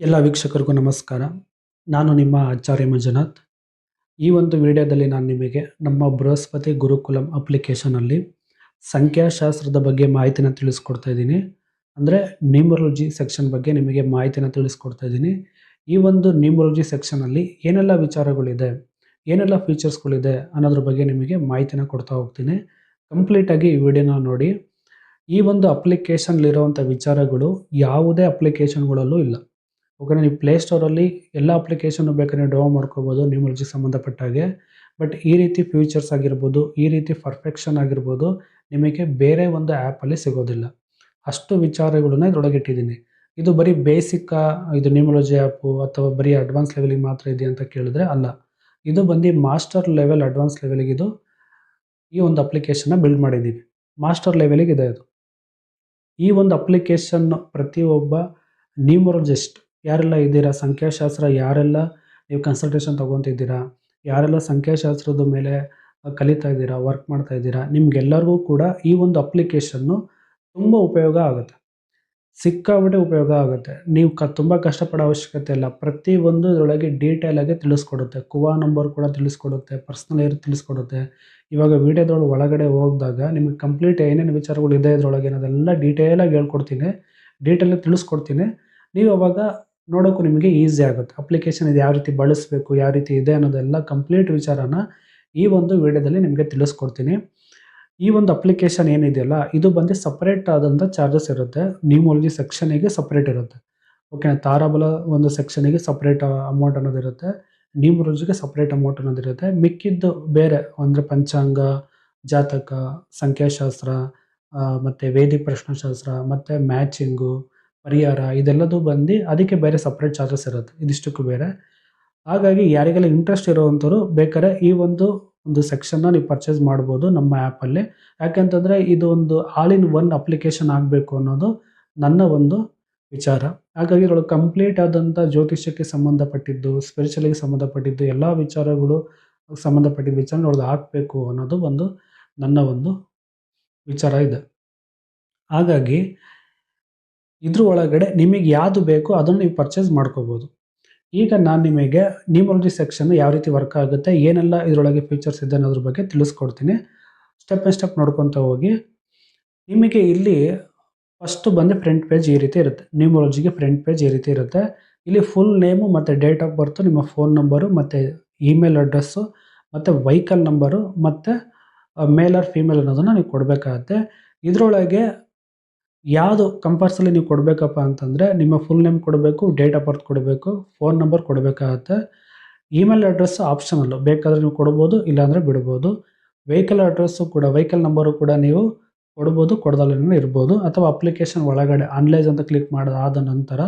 ಎಲ್ಲ ವೀಕ್ಷಕರಿಗೂ ನಮಸ್ಕಾರ. ನಾನು ನಿಮ್ಮ ಆಚಾರ್ಯ ಮಂಜುನಾಥ್. ಈ ಒಂದು ವಿಡಿಯೋದಲ್ಲಿ ನಾನು ನಿಮಗೆ ನಮ್ಮ ಬೃಹಸ್ಪತಿ ಗುರುಕುಲಂ ಅಪ್ಲಿಕೇಶನಲ್ಲಿ ಸಂಖ್ಯಾಶಾಸ್ತ್ರದ ಬಗ್ಗೆ ಮಾಹಿತಿನ ತಿಳಿಸ್ಕೊಡ್ತಾ ಇದ್ದೀನಿ. ಅಂದರೆ ನ್ಯೂಮರಾಲಜಿ ಸೆಕ್ಷನ್ ಬಗ್ಗೆ ನಿಮಗೆ ಮಾಹಿತಿನ ತಿಳಿಸ್ಕೊಡ್ತಾ ಇದ್ದೀನಿ. ಈ ಒಂದು ನ್ಯೂಮರಾಲಜಿ ಸೆಕ್ಷನಲ್ಲಿ ಏನೆಲ್ಲ ವಿಚಾರಗಳಿದೆ, ಏನೆಲ್ಲ ಫೀಚರ್ಸ್ಗಳಿದೆ ಅನ್ನೋದ್ರ ಬಗ್ಗೆ ನಿಮಗೆ ಮಾಹಿತಿನ ಕೊಡ್ತಾ ಹೋಗ್ತೀನಿ. ಕಂಪ್ಲೀಟಾಗಿ ಈ ವಿಡಿಯೋನ ನೋಡಿ. ಈ ಒಂದು ಅಪ್ಲಿಕೇಶನ್ಲಿರುವಂಥ ವಿಚಾರಗಳು ಯಾವುದೇ ಅಪ್ಲಿಕೇಶನ್ಗಳಲ್ಲೂ ಇಲ್ಲ. ಓಕೆನಾ, ನೀವು ಪ್ಲೇಸ್ಟೋರಲ್ಲಿ ಎಲ್ಲ ಅಪ್ಲಿಕೇಶನ್ನು ಬೇಕಾದ್ರೆ ನೀವು ಡೌನ್ಲೋಡ್ ಮಾಡ್ಕೋಬೋದು ನ್ಯೂಮರಾಲಜಿ ಸಂಬಂಧಪಟ್ಟ ಹಾಗೆ. ಬಟ್ ಈ ರೀತಿ ಫ್ಯೂಚರ್ಸ್ ಆಗಿರ್ಬೋದು, ಈ ರೀತಿ ಪರ್ಫೆಕ್ಷನ್ ಆಗಿರ್ಬೋದು ನಿಮಗೆ ಬೇರೆ ಒಂದು ಆ್ಯಪಲ್ಲಿ ಸಿಗೋದಿಲ್ಲ. ಅಷ್ಟು ವಿಚಾರಗಳನ್ನ ಇದರೊಳಗೆ ಇಟ್ಟಿದ್ದೀನಿ. ಇದು ಬರೀ ಬೇಸಿಕ್ಕಾ, ಇದು ನ್ಯೂಮರಾಲಜಿ ಆ್ಯಪು ಅಥವಾ ಬರೀ ಅಡ್ವಾನ್ಸ್ ಲೆವೆಲಿಗೆ ಮಾತ್ರ ಇದೆ ಅಂತ ಕೇಳಿದ್ರೆ ಅಲ್ಲ. ಇದು ಬಂದು ಮಾಸ್ಟರ್ ಲೆವೆಲ್, ಅಡ್ವಾನ್ಸ್ ಲೆವೆಲಿಗೆ ಇದು ಈ ಒಂದು ಅಪ್ಲಿಕೇಶನ್ನ ಬಿಲ್ಡ್ ಮಾಡಿದ್ದೀವಿ. ಮಾಸ್ಟರ್ ಲೆವೆಲಿಗೆ ಇದೆ ಅದು. ಈ ಒಂದು ಅಪ್ಲಿಕೇಶನ್ ಪ್ರತಿಯೊಬ್ಬ ನ್ಯೂಮರಾಲಜಿಸ್ಟ್ ಯಾರೆಲ್ಲ ಇದ್ದೀರಾ, ಸಂಖ್ಯಾಶಾಸ್ತ್ರ ಯಾರೆಲ್ಲ ನೀವು ಕನ್ಸಲ್ಟೇಷನ್ ತೊಗೊತಿದ್ದೀರಾ, ಯಾರೆಲ್ಲ ಸಂಖ್ಯಾಶಾಸ್ತ್ರದ ಮೇಲೆ ಕಲಿತಾ ಇದ್ದೀರಾ, ವರ್ಕ್ ಮಾಡ್ತಾ ಇದ್ದೀರಾ, ನಿಮ್ಗೆಲ್ಲರಿಗೂ ಕೂಡ ಈ ಒಂದು ಅಪ್ಲಿಕೇಶನ್ನು ತುಂಬ ಉಪಯೋಗ ಆಗುತ್ತೆ. ಸಿಕ್ಕಾಬಿಟ್ಟೆ ಉಪಯೋಗ ಆಗುತ್ತೆ. ನೀವು ತುಂಬ ಕಷ್ಟಪಡೋ ಅವಶ್ಯಕತೆ ಇಲ್ಲ. ಪ್ರತಿಯೊಂದು ಇದರೊಳಗೆ ಡೀಟೇಲಾಗಿ ತಿಳಿಸ್ಕೊಡುತ್ತೆ. ಕುವಾ ನಂಬರ್ ಕೂಡ ತಿಳಿಸ್ಕೊಡುತ್ತೆ, ಪರ್ಸ್ನಲ್ ಏರ್ ತಿಳಿಸ್ಕೊಡುತ್ತೆ. ಇವಾಗ ವೀಡಿಯೋದೊಳಗೆ ಒಳಗಡೆ ಹೋಗಿದಾಗ ನಿಮಗೆ ಕಂಪ್ಲೀಟ್ ಏನೇನು ವಿಚಾರಗಳು ಇದೆ ಇದರೊಳಗೆ ಅನ್ನೋದೆಲ್ಲ ಡೀಟೇಲಾಗಿ ಹೇಳ್ಕೊಡ್ತೀನಿ, ಡೀಟೇಲಾಗಿ ತಿಳಿಸ್ಕೊಡ್ತೀನಿ. ನೀವು ಅವಾಗ ನೋಡೋಕ್ಕೂ ನಿಮಗೆ ಈಸಿ ಆಗುತ್ತೆ. ಅಪ್ಲಿಕೇಶನ್ ಇದು ಯಾವ ರೀತಿ ಬಳಸಬೇಕು, ಯಾವ ರೀತಿ ಇದೆ ಅನ್ನೋದೆಲ್ಲ ಕಂಪ್ಲೀಟ್ ವಿಚಾರನ ಈ ಒಂದು ವಿಡಿಯೋದಲ್ಲಿ ನಿಮಗೆ ತಿಳಿಸ್ಕೊಡ್ತೀನಿ. ಈ ಒಂದು ಅಪ್ಲಿಕೇಶನ್ ಏನಿದೆಯಲ್ಲ ಇದು ಬಂದು ಸಪ್ರೇಟ್ ಆದಂಥ ಚಾರ್ಜಸ್ ಇರುತ್ತೆ. ನ್ಯೂಮರಾಲಜಿ ಸೆಕ್ಷನಿಗೆ ಸಪ್ರೇಟ್ ಇರುತ್ತೆ. ಓಕೆ, ತಾರಾಬಲ ಒಂದು ಸೆಕ್ಷನಿಗೆ ಸಪ್ರೇಟ್ ಅಮೌಂಟ್ ಅನ್ನೋದಿರುತ್ತೆ, ನ್ಯೂಮರಾಲಜಿಗೆ ಸಪ್ರೇಟ್ ಅಮೌಂಟ್ ಅನ್ನೋದಿರುತ್ತೆ. ಮಿಕ್ಕಿದ್ದು ಬೇರೆ ಅಂದರೆ ಪಂಚಾಂಗ, ಜಾತಕ, ಸಂಖ್ಯಾಶಾಸ್ತ್ರ, ಮತ್ತು ವೇದಿಕ್ ಪ್ರಶ್ನೆಶಾಸ್ತ್ರ, ಮತ್ತು ಮ್ಯಾಚಿಂಗು, ಪರಿಹಾರ, ಇದೆಲ್ಲದು ಬಂದು ಅದಕ್ಕೆ ಬೇರೆ ಸಪ್ರೇಟ್ ಚಾರ್ಜಸ್ ಇರುತ್ತೆ, ಇದಿಷ್ಟಕ್ಕೂ ಬೇರೆ. ಹಾಗಾಗಿ ಯಾರಿಗೆಲ್ಲ ಇಂಟ್ರೆಸ್ಟ್ ಇರೋವಂಥವ್ರು ಬೇಕಾದ್ರೆ ಈ ಒಂದು ಸೆಕ್ಷನ್ನ ನೀವು ಪರ್ಚೇಸ್ ಮಾಡ್ಬೋದು ನಮ್ಮ ಆ್ಯಪಲ್ಲಿ. ಯಾಕೆಂತಂದರೆ ಇದು ಒಂದು ಆಲ್ ಇನ್ ಒನ್ ಅಪ್ಲಿಕೇಶನ್ ಆಗಬೇಕು ಅನ್ನೋದು ನನ್ನ ಒಂದು ವಿಚಾರ. ಹಾಗಾಗಿ ಇದರೊಳಗೆ ಕಂಪ್ಲೀಟ್ ಆದಂಥ ಜ್ಯೋತಿಷ್ಯಕ್ಕೆ ಸಂಬಂಧಪಟ್ಟಿದ್ದು, ಸ್ಪಿರಿಚುವಲಿಗೆ ಸಂಬಂಧಪಟ್ಟಿದ್ದು ಎಲ್ಲ ವಿಚಾರಗಳು ಸಂಬಂಧಪಟ್ಟಿದ್ದ ವಿಚಾರ ಒಳಗೆ ಹಾಕಬೇಕು ಅನ್ನೋದು ಒಂದು ನನ್ನ ಒಂದು ವಿಚಾರ ಇದೆ. ಹಾಗಾಗಿ ಇದ್ರ ಒಳಗಡೆ ನಿಮಗೆ ಯಾವುದು ಬೇಕೋ ಅದನ್ನು ನೀವು ಪರ್ಚೇಸ್ ಮಾಡ್ಕೋಬೋದು. ಈಗ ನಾನು ನಿಮಗೆ ನ್ಯೂಮರಾಲಜಿ ಸೆಕ್ಷನ್ ಯಾವ ರೀತಿ ವರ್ಕ್ ಆಗುತ್ತೆ, ಏನೆಲ್ಲ ಇದರೊಳಗೆ ಫೀಚರ್ಸ್ ಇದೆ ಅನ್ನೋದ್ರ ಬಗ್ಗೆ ತಿಳಿಸ್ಕೊಡ್ತೀನಿ. ಸ್ಟೆಪ್ ಬೈ ಸ್ಟೆಪ್ ನೋಡ್ಕೊತ ಹೋಗಿ. ನಿಮಗೆ ಇಲ್ಲಿ ಫಸ್ಟ್ ಬಂದು ಫ್ರಂಟ್ ಪೇಜ್ ಈ ರೀತಿ ಇರುತ್ತೆ. ನ್ಯೂಮರಾಲಜಿಗೆ ಫ್ರಂಟ್ ಪೇಜ್ ಈ ರೀತಿ ಇರುತ್ತೆ. ಇಲ್ಲಿ ಫುಲ್ ನೇಮು ಮತ್ತು ಡೇಟ್ ಆಫ್ ಬರ್ತು, ನಿಮ್ಮ ಫೋನ್ ನಂಬರು ಮತ್ತು ಇಮೇಲ್ ಅಡ್ರೆಸ್ಸು ಮತ್ತು ವೆಹಿಕಲ್ ನಂಬರು ಮತ್ತು ಮೇಲ್ ಆರ್ ಫೀಮೇಲ್ ಅನ್ನೋದನ್ನು ನೀವು ಕೊಡಬೇಕಾಗತ್ತೆ. ಇದರೊಳಗೆ ಯಾವುದು ಕಂಪಲ್ಸರಿ ನೀವು ಕೊಡಬೇಕಪ್ಪ ಅಂತಂದರೆ ನಿಮ್ಮ ಫುಲ್ ನೇಮ್ ಕೊಡಬೇಕು, ಡೇಟ್ ಆಫ್ ಬರ್ತ್ ಕೊಡಬೇಕು, ಫೋನ್ ನಂಬರ್ ಕೊಡಬೇಕಾಗತ್ತೆ. ಇಮೇಲ್ ಅಡ್ರೆಸ್ ಆಪ್ಷನಲ್ಲು, ಬೇಕಾದರೆ ನೀವು ಕೊಡ್ಬೋದು, ಇಲ್ಲಾಂದರೆ ಬಿಡ್ಬೋದು. ವೆಹಿಕಲ್ ಅಡ್ರೆಸ್ಸು ಕೂಡ, ವೆಹಿಕಲ್ ನಂಬರು ಕೂಡ ನೀವು ಕೊಡ್ಬೋದು, ಕೊಡ್ದಲ್ಲೇ ಇರ್ಬೋದು. ಅಥವಾ ಅಪ್ಲಿಕೇಶನ್ ಒಳಗಡೆ ಅನಲೈಸ್ ಅಂತ ಕ್ಲಿಕ್ ಆದ ನಂತರ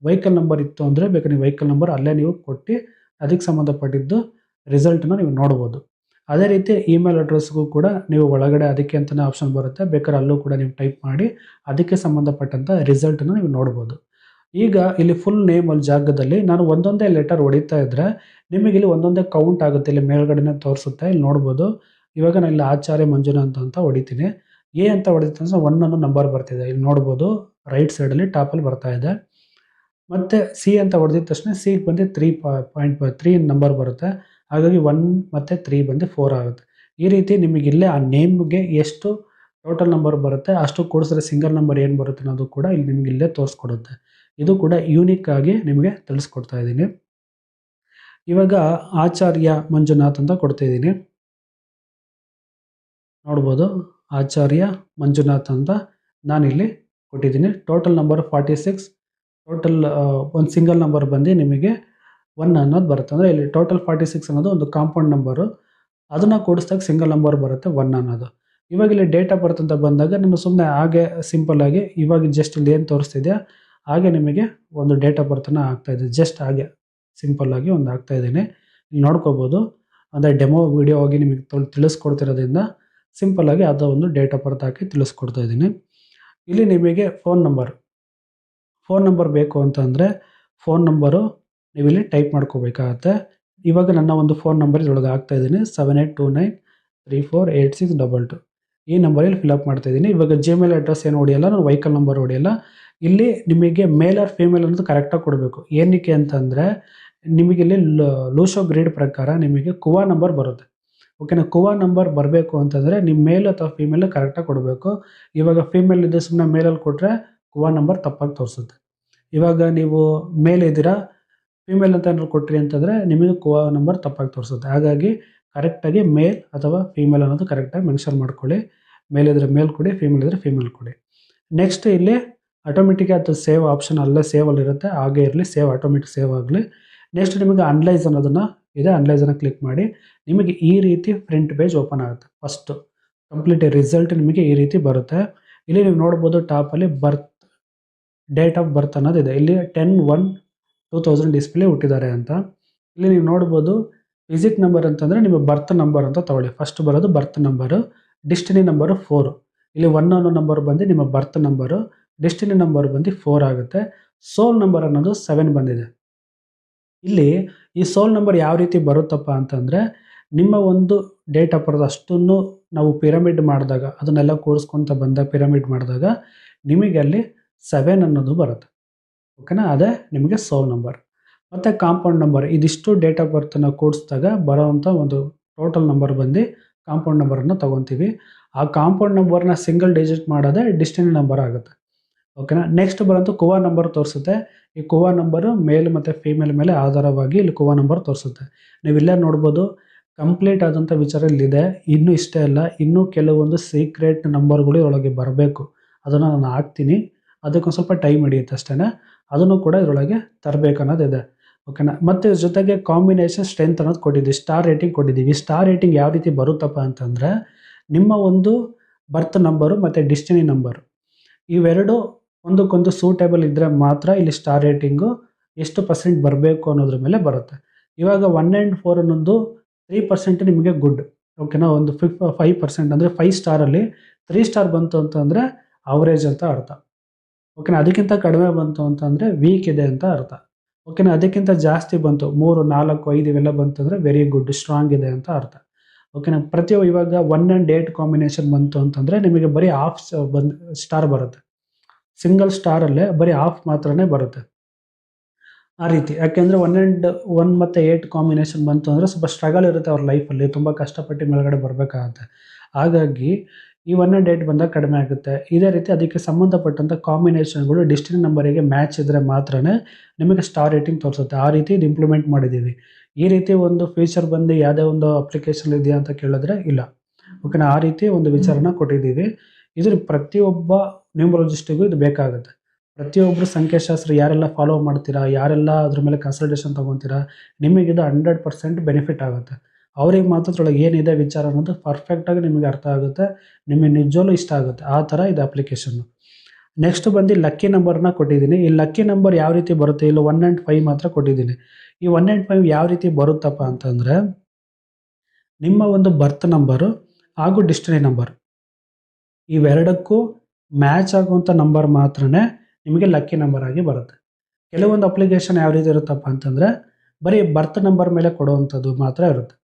ವೆಹಿಕಲ್ ನಂಬರ್ ಇತ್ತು ಅಂದರೆ ಬೇಕಾದ್ರೆ ನೀವು ವೆಹಿಕಲ್ ನಂಬರ್ ಅಲ್ಲೇ ನೀವು ಕೊಟ್ಟು ಅದಕ್ಕೆ ಸಂಬಂಧಪಟ್ಟಿದ್ದು ರಿಸಲ್ಟನ್ನ ನೀವು ನೋಡ್ಬೋದು. ಅದೇ ರೀತಿ ಇಮೇಲ್ ಅಡ್ರೆಸ್ಗೂ ಕೂಡ ನೀವು ಒಳಗಡೆ ಅದಕ್ಕೆ ಅಂತಲೇ ಆಪ್ಷನ್ ಬರುತ್ತೆ, ಬೇಕಾದ್ರೆ ಅಲ್ಲೂ ಕೂಡ ನೀವು ಟೈಪ್ ಮಾಡಿ ಅದಕ್ಕೆ ಸಂಬಂಧಪಟ್ಟಂಥ ರಿಸಲ್ಟನ್ನು ನೀವು ನೋಡ್ಬೋದು. ಈಗ ಇಲ್ಲಿ ಫುಲ್ ನೇಮಲ್ಲಿ ಜಾಗದಲ್ಲಿ ನಾನು ಒಂದೊಂದೇ ಲೆಟರ್ ಹೊಡಿತಾ ಇದ್ದರೆ ನಿಮಗೆ ಇಲ್ಲಿ ಒಂದೊಂದೇ ಕೌಂಟ್ ಆಗುತ್ತೆ. ಇಲ್ಲಿ ಮೇಲ್ಗಡೆನೇ ತೋರಿಸುತ್ತೆ, ಇಲ್ಲಿ ನೋಡ್ಬೋದು. ಇವಾಗ ನಾನು ಇಲ್ಲಿ ಆಚಾರ್ಯ ಮಂಜುನಾಥ್ ಅಂತ ಹೊಡಿತೀನಿ. ಎ ಅಂತ ಹೊಡಿತೀನಿ ಅಂದರೆ 1 ಅನ್ನೋ ನಂಬರ್ ಬರ್ತಿದೆ, ಇಲ್ಲಿ ನೋಡ್ಬೋದು ರೈಟ್ ಸೈಡಲ್ಲಿ ಟಾಪಲ್ಲಿ ಬರ್ತಾ ಇದೆ. ಮತ್ತು ಸಿ ಅಂತ ಹೊಡೆದಿದ ತಕ್ಷಣ ಸಿಗೆ ಬಂದು 3 ನಂಬರ್ ಬರುತ್ತೆ. ಹಾಗಾಗಿ 1 ಮತ್ತು 3 ಬಂದು 4 ಆಗುತ್ತೆ. ಈ ರೀತಿ ನಿಮಗಿಲ್ಲೇ ಆ ನೇಮ್ಗೆ ಎಷ್ಟು ಟೋಟಲ್ ನಂಬರ್ ಬರುತ್ತೆ ಅಷ್ಟು ಕೂಡಿಸಿದ್ರೆ ಸಿಂಗಲ್ ನಂಬರ್ ಏನು ಬರುತ್ತೆ ಅನ್ನೋದು ಕೂಡ ಇಲ್ಲಿ ನಿಮಗೆ ಇಲ್ಲೇ ತೋರಿಸ್ಕೊಡುತ್ತೆ. ಇದು ಕೂಡ ಯೂನಿಕ್ ಆಗಿ ನಿಮಗೆ ತಿಳಿಸ್ಕೊಡ್ತಾ ಇದ್ದೀನಿ. ಇವಾಗ ಆಚಾರ್ಯ ಮಂಜುನಾಥ್ ಅಂತ ಕೊಡ್ತಾಯಿದ್ದೀನಿ, ನೋಡ್ಬೋದು. ಆಚಾರ್ಯ ಮಂಜುನಾಥ್ ಅಂತ ನಾನಿಲ್ಲಿ ಕೊಟ್ಟಿದ್ದೀನಿ. Total number 46. ಟೋಟಲ್ ಒಂದು ಸಿಂಗಲ್ ನಂಬರ್ ಬಂದು ನಿಮಗೆ 1 ಅನ್ನೋದು ಬರುತ್ತೆ. ಅಂದರೆ ಇಲ್ಲಿ ಟೋಟಲ್ 46 ಅನ್ನೋದು ಒಂದು ಕಾಂಪೌಂಡ್ ನಂಬರು, ಅದನ್ನು ಕೂಡಿಸಿದಾಗ ಸಿಂಗಲ್ ನಂಬರ್ ಬರುತ್ತೆ 1 ಅನ್ನೋದು. ಇವಾಗ ಇಲ್ಲಿ ಡೇಟ್ ಆಫ್ ಬರ್ತ್ ಅಂತ ಬಂದಾಗ ನಿಮಗೆ ಸುಮ್ಮನೆ ಹಾಗೆ ಸಿಂಪಲ್ಲಾಗಿ ಇವಾಗ ಜಸ್ಟ್ ಇಲ್ಲಿ ಏನು ತೋರಿಸ್ತಿದೆಯಾ ಹಾಗೆ ನಿಮಗೆ ಒಂದು ಡೇಟ್ ಆಫ್ ಬರ್ತನ್ನು ಹಾಕ್ತಾಯಿದ್ದೆ. ಜಸ್ಟ್ ಹಾಗೆ ಸಿಂಪಲ್ಲಾಗಿ ಒಂದು ಹಾಕ್ತಾಯಿದ್ದೀನಿ, ಇಲ್ಲಿ ನೋಡ್ಕೋಬೋದು. ಅಂದರೆ ಡೆಮೋ ವಿಡಿಯೋ ಹೋಗಿ ನಿಮಗೆ ತಿಳಿಸ್ಕೊಡ್ತಿರೋದ್ರಿಂದ ಸಿಂಪಲ್ಲಾಗಿ ಅದು ಒಂದು ಡೇಟ್ ಆಫ್ ಬರ್ತ್ ಹಾಕಿ ತಿಳಿಸ್ಕೊಡ್ತಾ ಇದ್ದೀನಿ. ಇಲ್ಲಿ ನಿಮಗೆ ಫೋನ್ ನಂಬರ್ ಬೇಕು ಅಂತಂದರೆ ಫೋನ್ ನಂಬರು ನೀವಿಲ್ಲಿ ಟೈಪ್ ಮಾಡ್ಕೋಬೇಕಾಗತ್ತೆ. ಇವಾಗ ನನ್ನ ಒಂದು ಫೋನ್ ನಂಬರ್ ಇದರೊಳಗೆ ಹಾಕ್ತಾಯಿದ್ದೀನಿ, 7829348622. ಈ ನಂಬರಲ್ಲಿ ಫಿಲಪ್ ಮಾಡ್ತಾಯಿದ್ದೀನಿ. ಇವಾಗ ಜಿಮೇಲ್ ಅಡ್ರೆಸ್ ಏನು ಹೊಡೆಯಲ್ಲ, ನಾನು ವೆಹಿಕಲ್ ನಂಬರ್ ಹೊಡೆಯಲ್ಲ. ಇಲ್ಲಿ ನಿಮಗೆ ಮೇಲ್ ಆರ್ ಫೀಮೇಲ್ ಅನ್ನೋದು ಕರೆಕ್ಟಾಗಿ ಕೊಡಬೇಕು. ಏನಕ್ಕೆ ಅಂತಂದರೆ ನಿಮಗೆ ಇಲ್ಲಿ ಲೂಸೋ ಗ್ರೇಡ್ ಪ್ರಕಾರ ನಿಮಗೆ ಕುವಾ ನಂಬರ್ ಬರುತ್ತೆ. ಓಕೆನಾ, ಕುವಾ ನಂಬರ್ ಬರಬೇಕು ಅಂತಂದರೆ ನಿಮ್ಮ ಮೇಲ್ ಅಥವಾ ಫೀಮೇಲ್ ಕರೆಕ್ಟಾಗಿ ಕೊಡಬೇಕು. ಇವಾಗ ಫೀಮೇಲ್ ಇದ್ದರೆ ಸುಮ್ಮನೆ ಮೇಲಲ್ಲಿ ಕೊಟ್ಟರೆ ಕುವಾ ನಂಬರ್ ತಪ್ಪಾಗಿ ತೋರಿಸುತ್ತೆ. ಇವಾಗ ನೀವು ಮೇಲ್ ಇದ್ದೀರಾ, ಫೀಮೇಲ್ ಅಂತ ಏನಾದ್ರು ಕೊಟ್ರಿ ಅಂತಂದರೆ ನಿಮಗೆ ಕುವಾ ನಂಬರ್ ತಪ್ಪಾಗಿ ತೋರಿಸುತ್ತೆ. ಹಾಗಾಗಿ ಕರೆಕ್ಟಾಗಿ ಮೇಲ್ ಅಥವಾ ಫೀಮೇಲ್ ಅನ್ನೋದು ಕರೆಕ್ಟಾಗಿ ಮೆನ್ಷನ್ ಮಾಡ್ಕೊಳ್ಳಿ. ಮೇಲ್ ಇದ್ದರೆ ಮೇಲ್ ಕೊಡಿ, ಫೀಮೇಲ್ ಇದ್ದರೆ ಫೀಮೇಲ್ ಕೊಡಿ. ನೆಕ್ಸ್ಟ್ ಇಲ್ಲಿ ಆಟೋಮೆಟಿಕ್ ಅದು ಸೇವ್ ಆಪ್ಷನ್ ಅಲ್ಲೇ ಸೇವಲ್ಲಿರುತ್ತೆ, ಹಾಗೆ ಇರಲಿ, ಸೇವ್ ಆಟೋಮೆಟಿಕ್ ಸೇವ್ ಆಗಲಿ. ನೆಕ್ಸ್ಟ್ ನಿಮಗೆ ಅನಲೈಸ್ ಅನ್ನೋದನ್ನು ಇದೆ, ಅನಲೈಸನ್ನು ಕ್ಲಿಕ್ ಮಾಡಿ ನಿಮಗೆ ಈ ರೀತಿ ಫ್ರಂಟ್ ಪೇಜ್ ಓಪನ್ ಆಗುತ್ತೆ. ಫಸ್ಟು ಕಂಪ್ಲೀಟ್ ರಿಸಲ್ಟ್ ನಿಮಗೆ ಈ ರೀತಿ ಬರುತ್ತೆ. ಇಲ್ಲಿ ನೀವು ನೋಡ್ಬೋದು ಟಾಪಲ್ಲಿ ಡೇಟ್ ಆಫ್ ಬರ್ತ್ ಅನ್ನೋದಿದೆ. ಇಲ್ಲಿ 10/1/2000 ಡಿಸ್ಪ್ಲೇ ಹುಟ್ಟಿದ್ದಾರೆ ಅಂತ. ಇಲ್ಲಿ ನೀವು ನೋಡ್ಬೋದು ವಿಸಿಟ್ ನಂಬರ್ ಅಂತಂದರೆ ನಿಮ್ಮ ಬರ್ತ್ ನಂಬರ್ ಅಂತ ತಗೊಳ್ಳಿ. ಫಸ್ಟ್ ಬರೋದು ಬರ್ತ್ ನಂಬರು, ಡೆಸ್ಟಿನಿ ನಂಬರು 4. ಇಲ್ಲಿ 1 ಅನ್ನೋ ನಂಬರ್ ಬಂದು ನಿಮ್ಮ ಬರ್ತ್ ನಂಬರು, ಡೆಸ್ಟಿನಿ ನಂಬರ್ ಬಂದು 4 ಆಗುತ್ತೆ. ಸೋಲ್ ನಂಬರ್ ಅನ್ನೋದು 7 ಬಂದಿದೆ. ಇಲ್ಲಿ ಈ ಸೋಲ್ ನಂಬರ್ ಯಾವ ರೀತಿ ಬರುತ್ತಪ್ಪ ಅಂತಂದರೆ ನಿಮ್ಮ ಒಂದು ಡೇಟ್ ಆಫ್ ಬರ್ತ್ ಅಷ್ಟನ್ನು ನಾವು ಪಿರಮಿಡ್ ಮಾಡಿದಾಗ, ಅದನ್ನೆಲ್ಲ ಕೂಡಿಸ್ಕೊತ ಬಂದ ಪಿರಮಿಡ್ ಮಾಡಿದಾಗ ನಿಮಗೆ ಅಲ್ಲಿ 7 ಅನ್ನೋದು ಬರುತ್ತೆ. ಓಕೆನಾ, ಅದೇ ನಿಮಗೆ ಸೋಲ್ ನಂಬರ್. ಮತ್ತು ಕಾಂಪೌಂಡ್ ನಂಬರ್, ಇದಿಷ್ಟು ಡೇಟ್ ಆಫ್ ಬರ್ತನ್ನು ಕೂಡಿಸಿದಾಗ ಬರೋವಂಥ ಒಂದು ಟೋಟಲ್ ನಂಬರ್ ಬಂದು ಕಾಂಪೌಂಡ್ ನಂಬರನ್ನು ತೊಗೊತೀವಿ. ಆ ಕಾಂಪೌಂಡ್ ನಂಬರ್ನ ಸಿಂಗಲ್ ಡಿಜಿಟ್ ಮಾಡೋದೇ ಡೆಸ್ಟಿನಿ ನಂಬರ್ ಆಗುತ್ತೆ. ಓಕೆನಾ, ನೆಕ್ಸ್ಟ್ ಬರೋಂಥ ಕುವಾ ನಂಬರ್ ತೋರಿಸುತ್ತೆ. ಈ ಕುವಾ ನಂಬರು ಮೇಲ್ ಮತ್ತು ಫೀಮೇಲ್ ಮೇಲೆ ಆಧಾರವಾಗಿ ಇಲ್ಲಿ ಕುವಾ ನಂಬರ್ ತೋರಿಸುತ್ತೆ. ನೀವು ಇಲ್ಲೇ ನೋಡ್ಬೋದು ಕಂಪ್ಲೀಟ್ ಆದಂಥ ವಿಚಾರ ಇಲ್ಲಿದೆ. ಇನ್ನೂ ಇಷ್ಟೇ ಅಲ್ಲ, ಇನ್ನೂ ಕೆಲವೊಂದು ಸೀಕ್ರೆಟ್ ನಂಬರ್ಗಳು ಇದರೊಳಗೆ ಬರಬೇಕು. ಅದನ್ನು ನಾನು ಹಾಕ್ತೀನಿ, ಅದಕ್ಕೊಂದು ಸ್ವಲ್ಪ ಟೈಮ್ ಹಿಡಿಯುತ್ತೆ ಅಷ್ಟೇ. ಅದನ್ನು ಕೂಡ ಇದರೊಳಗೆ ತರಬೇಕು ಅನ್ನೋದಿದೆ. ಓಕೆನಾ, ಮತ್ತು ಇದ್ರ ಜೊತೆಗೆ ಕಾಂಬಿನೇಷನ್ ಸ್ಟ್ರೆಂತ್ ಅನ್ನೋದು ಕೊಟ್ಟಿದ್ದೀವಿ, ಸ್ಟಾರ್ ರೇಟಿಂಗ್ ಕೊಟ್ಟಿದ್ದೀವಿ. ಸ್ಟಾರ್ ರೇಟಿಂಗ್ ಯಾವ ರೀತಿ ಬರುತ್ತಪ್ಪ ಅಂತಂದರೆ ನಿಮ್ಮ ಒಂದು ಬರ್ತ್ ನಂಬರು ಮತ್ತು ಡೆಸ್ಟಿನಿ ನಂಬರು ಇವೆರಡು ಒಂದಕ್ಕೊಂದು ಸೂಟೇಬಲ್ ಇದ್ದರೆ ಮಾತ್ರ ಇಲ್ಲಿ ಸ್ಟಾರ್ ರೇಟಿಂಗು ಎಷ್ಟು % ಬರಬೇಕು ಅನ್ನೋದ್ರ ಮೇಲೆ ಬರುತ್ತೆ. ಇವಾಗ 1 and 4 ಅನ್ನೋದು 3% ನಿಮಗೆ ಗುಡ್. ಓಕೆನಾ, ಒಂದು 5% ಅಂದರೆ 5 ಸ್ಟಾರಲ್ಲಿ 3 ಸ್ಟಾರ್ ಬಂತು ಅಂತಂದರೆ ಅವರೇಜ್ ಅಂತ ಅರ್ಥ. ಓಕೆನಾ, ಅದಕ್ಕಿಂತ ಕಡಿಮೆ ಬಂತು ಅಂತಂದರೆ ವೀಕ್ ಇದೆ ಅಂತ ಅರ್ಥ. ಓಕೆನಾ, ಅದಕ್ಕಿಂತ ಜಾಸ್ತಿ ಬಂತು 3, 4, 5 ಇವೆಲ್ಲ ಬಂತು ಅಂದರೆ ವೆರಿ ಗುಡ್, ಸ್ಟ್ರಾಂಗ್ ಇದೆ ಅಂತ ಅರ್ಥ. ಓಕೆನಾ, ಇವಾಗ 1 and 8 ಕಾಂಬಿನೇಷನ್ ಬಂತು ಅಂತಂದರೆ ನಿಮಗೆ ಬರೀ ಹಾಫ್ ಸ್ಟಾರ್ ಬರುತ್ತೆ. ಸಿಂಗಲ್ ಸ್ಟಾರಲ್ಲೇ ಬರೀ ಹಾಫ್ ಮಾತ್ರನೇ ಬರುತ್ತೆ. ಆ ರೀತಿ ಯಾಕೆಂದರೆ 1 ಮತ್ತು 8 ಕಾಂಬಿನೇಷನ್ ಬಂತು ಅಂದರೆ ಸ್ವಲ್ಪ ಸ್ಟ್ರಗಲ್ ಇರುತ್ತೆ ಅವ್ರ ಲೈಫಲ್ಲಿ, ತುಂಬ ಕಷ್ಟಪಟ್ಟು ಮೇಲ್ಗಡೆ ಬರಬೇಕಾಗತ್ತೆ. ಹಾಗಾಗಿ ಈ 1 and 8 ಬಂದಾಗ ಕಡಿಮೆ ಆಗುತ್ತೆ. ಇದೇ ರೀತಿ ಅದಕ್ಕೆ ಸಂಬಂಧಪಟ್ಟಂಥ ಕಾಂಬಿನೇಷನ್ಗಳು ಡೆಸ್ಟಿನಿ ನಂಬರಿಗೆ ಮ್ಯಾಚ್ ಇದ್ದರೆ ಮಾತ್ರ ನಿಮಗೆ ಸ್ಟಾರ್ ರೇಟಿಂಗ್ ತೋರಿಸುತ್ತೆ. ಆ ರೀತಿ ಇದು ಇಂಪ್ಲಿಮೆಂಟ್ ಮಾಡಿದ್ದೀವಿ. ಈ ರೀತಿ ಒಂದು ಫೀಚರ್ ಬಂದು ಯಾವುದೇ ಒಂದು ಅಪ್ಲಿಕೇಶನ್ ಇದೆಯಾ ಅಂತ ಕೇಳಿದ್ರೆ ಇಲ್ಲ. ಓಕೆನಾ, ಆ ರೀತಿ ಒಂದು ವಿಚಾರನ ಕೊಟ್ಟಿದ್ದೀವಿ. ಇದು ಪ್ರತಿಯೊಬ್ಬ ನ್ಯೂಮರಾಲಜಿಸ್ಟಿಗೂ ಇದು ಬೇಕಾಗುತ್ತೆ. ಪ್ರತಿಯೊಬ್ಬರು ಸಂಖ್ಯಾಶಾಸ್ತ್ರ ಯಾರೆಲ್ಲ ಫಾಲೋ ಮಾಡ್ತೀರಾ, ಯಾರೆಲ್ಲ ಅದ್ರ ಮೇಲೆ ಕನ್ಸಲ್ಟೇಷನ್ ತೊಗೊತೀರಾ, ನಿಮಗಿದು 100% ಬೆನಿಫಿಟ್ ಆಗುತ್ತೆ. ಅವ್ರಿಗೆ ಮಾತ್ರ ಅದ್ರೊಳಗೆ ಏನಿದೆ ವಿಚಾರ ಅನ್ನೋದು ಪರ್ಫೆಕ್ಟಾಗಿ ನಿಮಗೆ ಅರ್ಥ ಆಗುತ್ತೆ, ನಿಮಗೆ ನಿಜವೂ ಇಷ್ಟ ಆಗುತ್ತೆ. ಆ ಥರ ಇದು ಅಪ್ಲಿಕೇಶನ್ನು. ನೆಕ್ಸ್ಟ್ ಬಂದು ಲಕ್ಕಿ ನಂಬರ್ನ ಕೊಟ್ಟಿದ್ದೀನಿ. ಈ ಲಕ್ಕಿ ನಂಬರ್ ಯಾವ ರೀತಿ ಬರುತ್ತೆ, ಇಲ್ಲಿ 1 and 5 ಮಾತ್ರ ಕೊಟ್ಟಿದ್ದೀನಿ. ಈ 1 and 5 ಯಾವ ರೀತಿ ಬರುತ್ತಪ್ಪ ಅಂತಂದರೆ ನಿಮ್ಮ ಒಂದು ಬರ್ತ್ ನಂಬರು ಹಾಗೂ ಡೆಸ್ಟಿನಿ ನಂಬರ್ ಇವೆರಡಕ್ಕೂ ಮ್ಯಾಚ್ ಆಗುವಂಥ ನಂಬರ್ ಮಾತ್ರ ನಿಮಗೆ ಲಕ್ಕಿ ನಂಬರ್ ಆಗಿ ಬರುತ್ತೆ. ಕೆಲವೊಂದು ಅಪ್ಲಿಕೇಶನ್ ಯಾವ ರೀತಿ ಇರುತ್ತಪ್ಪ ಅಂತಂದರೆ ಬರೀ ಬರ್ತ್ ನಂಬರ್ ಮೇಲೆ ಕೊಡುವಂಥದ್ದು ಮಾತ್ರ ಇರುತ್ತೆ,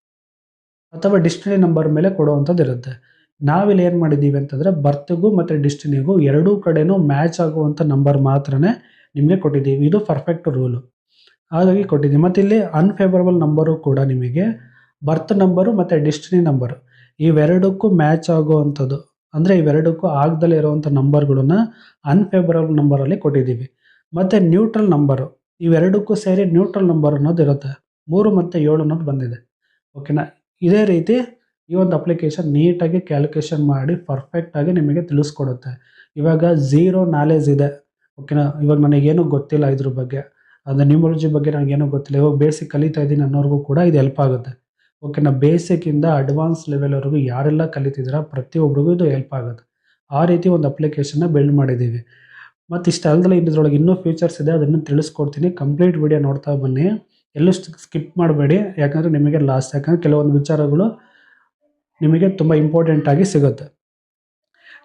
ಅಥವಾ ಡೆಸ್ಟಿನಿ ನಂಬರ್ ಮೇಲೆ ಕೊಡುವಂಥದ್ದು ಇರುತ್ತೆ. ನಾವಿಲ್ಲಿ ಏನು ಮಾಡಿದ್ದೀವಿ ಅಂತಂದರೆ ಬರ್ತ್ಗೂ ಮತ್ತು ಡೆಸ್ಟಿನಿಗೂ ಎರಡೂ ಕಡೆನೂ ಮ್ಯಾಚ್ ಆಗುವಂಥ ನಂಬರ್ ಮಾತ್ರ ನಿಮಗೆ ಕೊಟ್ಟಿದ್ದೀವಿ. ಇದು ಪರ್ಫೆಕ್ಟ್ ರೂಲು, ಹಾಗಾಗಿ ಕೊಟ್ಟಿದ್ದೀವಿ. ಮತ್ತು ಇಲ್ಲಿ ಅನ್ಫೇವರಬಲ್ ನಂಬರು ಕೂಡ ನಿಮಗೆ ಬರ್ತ್ ನಂಬರು ಮತ್ತು ಡೆಸ್ಟಿನಿ ನಂಬರು ಇವೆರಡಕ್ಕೂ ಮ್ಯಾಚ್ ಆಗುವಂಥದ್ದು, ಅಂದರೆ ಇವೆರಡಕ್ಕೂ ಆಗದಲ್ಲೇ ಇರುವಂಥ ನಂಬರ್ಗಳನ್ನ ಅನ್ಫೇವರಬಲ್ ನಂಬರಲ್ಲಿ ಕೊಟ್ಟಿದ್ದೀವಿ. ಮತ್ತು ನ್ಯೂಟ್ರಲ್ ನಂಬರು ಇವೆರಡಕ್ಕೂ ಸೇರಿ ನ್ಯೂಟ್ರಲ್ ನಂಬರ್ ಅನ್ನೋದು ಇರುತ್ತೆ. 3 ಮತ್ತು 7 ಅನ್ನೋದು ಬಂದಿದೆ. ಓಕೆನಾ, ಇದೇ ರೀತಿ ಈ ಒಂದು ಅಪ್ಲಿಕೇಶನ್ ನೀಟಾಗಿ ಕ್ಯಾಲ್ಕುಲೇಷನ್ ಮಾಡಿ ಪರ್ಫೆಕ್ಟಾಗಿ ನಿಮಗೆ ತಿಳಿಸ್ಕೊಡುತ್ತೆ. ಇವಾಗ ಝೀರೋ ನಾಲೆಜ್ ಇದೆ. ಓಕೆನಾ, ಇವಾಗ ನನಗೇನು ಗೊತ್ತಿಲ್ಲ ಇದ್ರ ಬಗ್ಗೆ, ಅಂದರೆ ನ್ಯೂಮರಾಲಜಿ ಬಗ್ಗೆ ನನಗೇನೂ ಗೊತ್ತಿಲ್ಲ, ಇವಾಗ ಬೇಸಿಕ್ ಕಲಿತಾ ಇದ್ದೀನಿ ಅನ್ನೋರಿಗೂ ಕೂಡ ಇದು ಹೆಲ್ಪ್ ಆಗುತ್ತೆ. ಓಕೆನಾ, ಬೇಸಿಕ್ಕಿಂದ ಅಡ್ವಾನ್ಸ್ ಲೆವೆಲ್ವರೆಗೂ ಯಾರೆಲ್ಲ ಕಲಿತಿದ್ದೀರಾ ಪ್ರತಿಯೊಬ್ಬರಿಗೂ ಇದು ಹೆಲ್ಪ್ ಆಗುತ್ತೆ. ಆ ರೀತಿ ಒಂದು ಅಪ್ಲಿಕೇಶನ್ನ ಬಿಲ್ಡ್ ಮಾಡಿದ್ದೀವಿ. ಮತ್ತು ಇಷ್ಟು ಅಲ್ಲದೆ ಇದರೊಳಗೆ ಇನ್ನೂ ಫೀಚರ್ಸ್ ಇದೆ, ಅದನ್ನು ತಿಳಿಸ್ಕೊಡ್ತೀನಿ. ಕಂಪ್ಲೀಟ್ ವಿಡಿಯೋ ನೋಡ್ತಾ ಬನ್ನಿ, ಎಲ್ಲೂ ಸ್ಕಿಪ್ ಮಾಡಬೇಡಿ, ಯಾಕಂದರೆ ನಿಮಗೆ ಲಾಸ್ಟ್. ಯಾಕಂದರೆ ಕೆಲವೊಂದು ವಿಚಾರಗಳು ನಿಮಗೆ ತುಂಬ ಇಂಪಾರ್ಟೆಂಟ್ ಆಗಿ ಸಿಗುತ್ತೆ.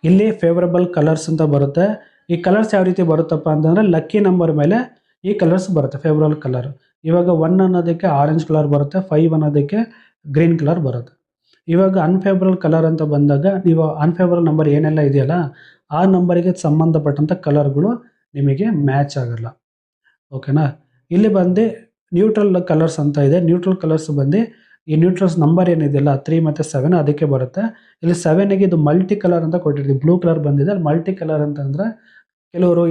ಇಲ್ಲಿ ಫೇವರಬಲ್ ಕಲರ್ಸ್ ಅಂತ ಬರುತ್ತೆ. ಈ ಕಲರ್ಸ್ ಯಾವ ರೀತಿ ಬರುತ್ತಪ್ಪ ಅಂತಂದರೆ ಲಕ್ಕಿ ನಂಬರ್ ಮೇಲೆ ಈ ಕಲರ್ಸ್ ಬರುತ್ತೆ, ಫೇವರಬಲ್ ಕಲರ್. ಇವಾಗ 1 ಅನ್ನೋದಕ್ಕೆ ಆರೆಂಜ್ ಕಲರ್ ಬರುತ್ತೆ, 5 ಅನ್ನೋದಕ್ಕೆ ಗ್ರೀನ್ ಕಲರ್ ಬರುತ್ತೆ. ಇವಾಗ ಅನ್ಫೇವರಬಲ್ ಕಲರ್ ಅಂತ ಬಂದಾಗ ನೀವು ಅನ್ಫೇವರಬಲ್ ನಂಬರ್ ಏನೆಲ್ಲ ಇದೆಯಲ್ಲ ಆ ನಂಬರಿಗೆ ಸಂಬಂಧಪಟ್ಟಂಥ ಕಲರ್ಗಳು ನಿಮಗೆ ಮ್ಯಾಚ್ ಆಗಲ್ಲ. ಓಕೆನಾ. ಇಲ್ಲಿ ಬಂದು ನ್ಯೂಟ್ರಲ್ ಕಲರ್ಸ್ ಅಂತ ಇದೆ. ನ್ಯೂಟ್ರಲ್ ಕಲರ್ಸ್ ಬಂದು ಈ ನ್ಯೂಟ್ರಲ್ಸ್ ನಂಬರ್ ಏನಿದೆಯಲ್ಲ 3 ಮತ್ತು 7 ಅದಕ್ಕೆ ಬರುತ್ತೆ. ಇಲ್ಲಿ 7ಗೆ ಇದು ಮಲ್ಟಿ ಕಲರ್ ಅಂತ ಕೊಟ್ಟಿರ್ತೀವಿ. ಬ್ಲೂ ಕಲರ್ ಬಂದಿದೆ. ಅಲ್ಲಿ ಮಲ್ಟಿ ಕಲರ್ ಅಂತಂದರೆ ಕೆಲವರು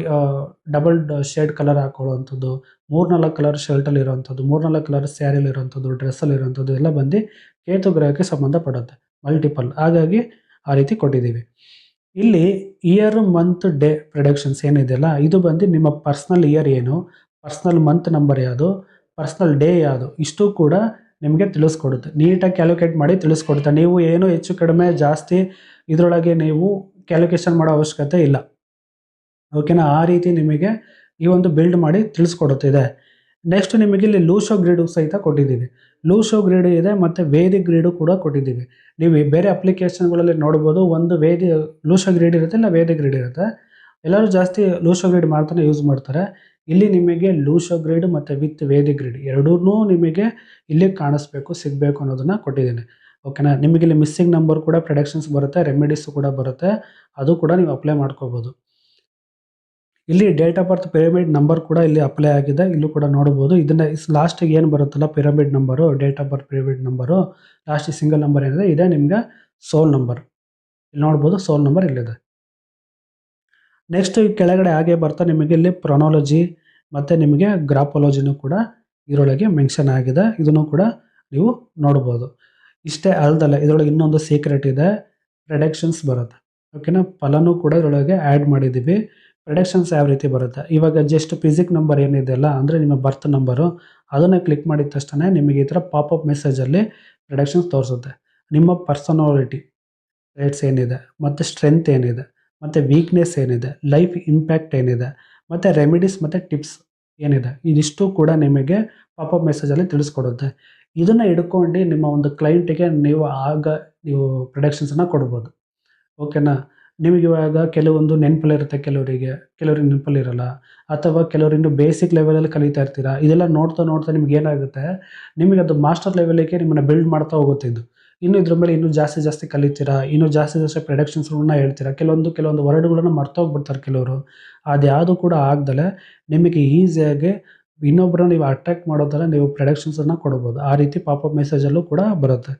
ಡಬಲ್ ಶೇಡ್ ಕಲರ್ ಹಾಕೊಳ್ಳುವಂಥದ್ದು, 3-4 ಕಲರ್ ಶರ್ಟಲ್ಲಿ ಇರೋವಂಥದ್ದು, 3-4 ಕಲರ್ ಸ್ಯಾರಿಲಿ ಇರೋವಂಥದ್ದು, ಡ್ರೆಸ್ಸಲ್ಲಿ ಇರೋವಂಥದ್ದು ಎಲ್ಲ ಬಂದು ಕೇತು ಗ್ರಹಕ್ಕೆ ಸಂಬಂಧಪಡುತ್ತೆ. ಮಲ್ಟಿಪಲ್, ಹಾಗಾಗಿ ಆ ರೀತಿ ಕೊಟ್ಟಿದ್ದೀವಿ. ಇಲ್ಲಿ ಇಯರ್, ಮಂತ್, ಡೇ ಪ್ರಿಡಿಕ್ಷನ್ಸ್ ಏನಿದೆಯಲ್ಲ ಇದು ಬಂದು ನಿಮ್ಮ ಪರ್ಸ್ನಲ್ ಇಯರ್ ಏನು, ಪರ್ಸ್ನಲ್ ಮಂತ್ ನಂಬರ್ ಯಾವುದು, ಪರ್ಸ್ನಲ್ ಡೇ ಯಾವುದು, ಇಷ್ಟು ಕೂಡ ನಿಮಗೆ ತಿಳಿಸ್ಕೊಡುತ್ತೆ. ನೀಟಾಗಿ ಕ್ಯಾಲ್ಕುಲೇಟ್ ಮಾಡಿ ತಿಳಿಸ್ಕೊಡುತ್ತೆ. ನೀವು ಏನು ಹೆಚ್ಚು ಕಡಿಮೆ ಜಾಸ್ತಿ ಇದರೊಳಗೆ ನೀವು ಕ್ಯಾಲ್ಕುಲೇಷನ್ ಮಾಡೋ ಅವಶ್ಯಕತೆ ಇಲ್ಲ. ಓಕೆನಾ. ಆ ರೀತಿ ನಿಮಗೆ ಈ ಒಂದು ಬಿಲ್ಡ್ ಮಾಡಿ ತಿಳಿಸ್ಕೊಡುತ್ತಿದೆ. ನೆಕ್ಸ್ಟ್ ನಿಮಗೆ ಇಲ್ಲಿ ಲೂಶೋ ಗ್ರಿಡು ಸಹಿತ ಕೊಟ್ಟಿದ್ದೀವಿ. ಲೂಶೋ ಗ್ರಿಡ್ ಇದೆ ಮತ್ತು ವೇದಿಕ್ ಗ್ರಿಡು ಕೂಡ ಕೊಟ್ಟಿದ್ದೀವಿ. ನೀವು ಬೇರೆ ಅಪ್ಲಿಕೇಶನ್ಗಳಲ್ಲಿ ನೋಡ್ಬೋದು, ಒಂದು ಲೂಶೋ ಗ್ರಿಡ್ ಇರುತ್ತೆ, ಇಲ್ಲ ವೇದಿಕ್ ಗ್ರಿಡ್ ಇರುತ್ತೆ. ಎಲ್ಲರೂ ಜಾಸ್ತಿ ಲೂಶೋ ಗ್ರಿಡ್ ಮಾಡ್ತಾನೆ ಯೂಸ್ ಮಾಡ್ತಾರೆ. ಇಲ್ಲಿ ನಿಮಗೆ ಲೂಶೋ ಗ್ರಿಡ್ ಮತ್ತು ವಿತ್ ವೇದಿಕ್ ಗ್ರಿಡ್ ಎರಡೂ ನಿಮಗೆ ಇಲ್ಲಿ ಕಾಣಿಸ್ಬೇಕು, ಸಿಗಬೇಕು ಅನ್ನೋದನ್ನು ಕೊಟ್ಟಿದ್ದೀನಿ. ಓಕೆನಾ. ನಿಮಗೆ ಇಲ್ಲಿ ಮಿಸ್ಸಿಂಗ್ ನಂಬರ್ ಕೂಡ ಪ್ರಿಡಿಕ್ಷನ್ಸ್ ಬರುತ್ತೆ, ರೆಮಿಡೀಸ್ ಕೂಡ ಬರುತ್ತೆ, ಅದು ಕೂಡ ನೀವು ಅಪ್ಲೈ ಮಾಡ್ಕೋಬೋದು. ಇಲ್ಲಿ date of birth pyramid number ಕೂಡ ಇಲ್ಲಿ ಅಪ್ಲೈ ಆಗಿದೆ. ಇಲ್ಲೂ ಕೂಡ ನೋಡ್ಬೋದು. ಇದನ್ನು ಲಾಸ್ಟಿಗೆ ಏನು ಬರುತ್ತಲ್ಲ pyramid number, date of birth pyramid number, last single number ಏನಿದೆ ಇದೇ ನಿಮಗೆ ಸೋಲ್ ನಂಬರ್. ಇಲ್ಲಿ ನೋಡ್ಬೋದು ಸೋಲ್ ನಂಬರ್ ಇಲ್ಲಿದೆ. ನೆಕ್ಸ್ಟ್ ಈ ಕೆಳಗಡೆ ಹಾಗೆ ಬರ್ತಾ ನಿಮಗೆ ಇಲ್ಲಿ ಪ್ರೊನಾಲಜಿ ಮತ್ತು ನಿಮಗೆ ಗ್ರಾಫಾಲಜಿನೂ ಕೂಡ ಇದರೊಳಗೆ ಮೆನ್ಷನ್ ಆಗಿದೆ. ಇದನ್ನು ಕೂಡ ನೀವು ನೋಡ್ಬೋದು. ಇಷ್ಟೇ ಅಲ್ದಲ್ಲ, ಇದರೊಳಗೆ ಇನ್ನೊಂದು ಸೀಕ್ರೆಟ್ ಇದೆ, ಪ್ರೆಡಿಕ್ಷನ್ಸ್ ಬರುತ್ತೆ. ಓಕೆನಾ. ಫಲನೂ ಕೂಡ ಇದರೊಳಗೆ ಆ್ಯಡ್ ಮಾಡಿದ್ದೀವಿ. ಪ್ರೆಡಿಕ್ಷನ್ಸ್ ಯಾವ ರೀತಿ ಬರುತ್ತೆ, ಇವಾಗ ಜಸ್ಟ್ ಫಿಸಿಕ್ ನಂಬರ್ ಏನಿದೆಯಲ್ಲ ಅಂದರೆ ನಿಮ್ಮ ಬರ್ತ್ ನಂಬರು, ಅದನ್ನು ಕ್ಲಿಕ್ ಮಾಡಿದ ತಕ್ಷಣ ನಿಮಗೆ ಈ ಥರ ಪಾಪಪ್ ಮೆಸೇಜಲ್ಲಿ ಪ್ರೆಡಿಕ್ಷನ್ಸ್ ತೋರಿಸುತ್ತೆ. ನಿಮ್ಮ ಪರ್ಸನಾಲಿಟಿ ರೇಟ್ಸ್ ಏನಿದೆ, ಮತ್ತು ಸ್ಟ್ರೆಂತ್ ಏನಿದೆ, ಮತ್ತು ವೀಕ್ನೆಸ್ ಏನಿದೆ, ಲೈಫ್ ಇಂಪ್ಯಾಕ್ಟ್ ಏನಿದೆ, ಮತ್ತು ರೆಮಿಡೀಸ್ ಮತ್ತು ಟಿಪ್ಸ್ ಏನಿದೆ, ಇದಿಷ್ಟು ಕೂಡ ನಿಮಗೆ ಪಾಪಪ್ ಮೆಸೇಜಲ್ಲಿ ತಿಳಿಸ್ಕೊಡುತ್ತೆ. ಇದನ್ನು ಹಿಡ್ಕೊಂಡು ನಿಮ್ಮ ಒಂದು ಕ್ಲೈಂಟಿಗೆ ನೀವು ಪ್ರೆಡಿಕ್ಷನ್ಸನ್ನು ಕೊಡ್ಬೋದು. ಓಕೆನಾ. ನಿಮಗೆ ಇವಾಗ ಕೆಲವೊಂದು ನೆನಪಲ್ಲಿರುತ್ತೆ, ಕೆಲವರಿಗೆ ನೆನಪಲ್ಲಿರಲ್ಲ, ಅಥವಾ ಕೆಲವರು ಇನ್ನೂ ಬೇಸಿಕ್ ಲೆವೆಲಲ್ಲಿ ಕಲಿತಾ ಇರ್ತೀರಾ. ಇದೆಲ್ಲ ನೋಡ್ತಾ ನೋಡ್ತಾ ನಿಮ್ಗೆ ಏನಾಗುತ್ತೆ, ನಿಮಗೆ ಅದು ಮಾಸ್ಟರ್ ಲೆವೆಲಿಗೆ ನಿಮ್ಮನ್ನು ಬಿಲ್ಡ್ ಮಾಡ್ತಾ ಹೋಗುತ್ತೆ. ಇದು ಇನ್ನು ಇದ್ರ ಮೇಲೆ ಇನ್ನೂ ಜಾಸ್ತಿ ಕಲಿತೀರಾ, ಇನ್ನೂ ಜಾಸ್ತಿ ಪ್ರೆಡಿಕ್ಷನ್ಸ್ಗಳನ್ನ ಹೇಳ್ತೀರಾ. ಕೆಲವೊಂದು ವರ್ಡ್ಗಳನ್ನು ಮರ್ತೋಗ್ಬಿಡ್ತಾರೆ ಕೆಲವರು. ಅದ್ಯಾವುದು ಕೂಡ ಆಗ್ದಲೆ ನಿಮಗೆ ಈಸಿಯಾಗಿ ಇನ್ನೊಬ್ಬರನ್ನ ನೀವು ಅಟ್ರಾಕ್ಟ್ ಮಾಡೋ ಥರ ನೀವು ಪ್ರೆಡಿಕ್ಷನ್ಸನ್ನು ಕೊಡ್ಬೋದು. ಆ ರೀತಿ ಪಾಪಪ್ ಮೆಸೇಜಲ್ಲೂ ಕೂಡ ಬರುತ್ತೆ.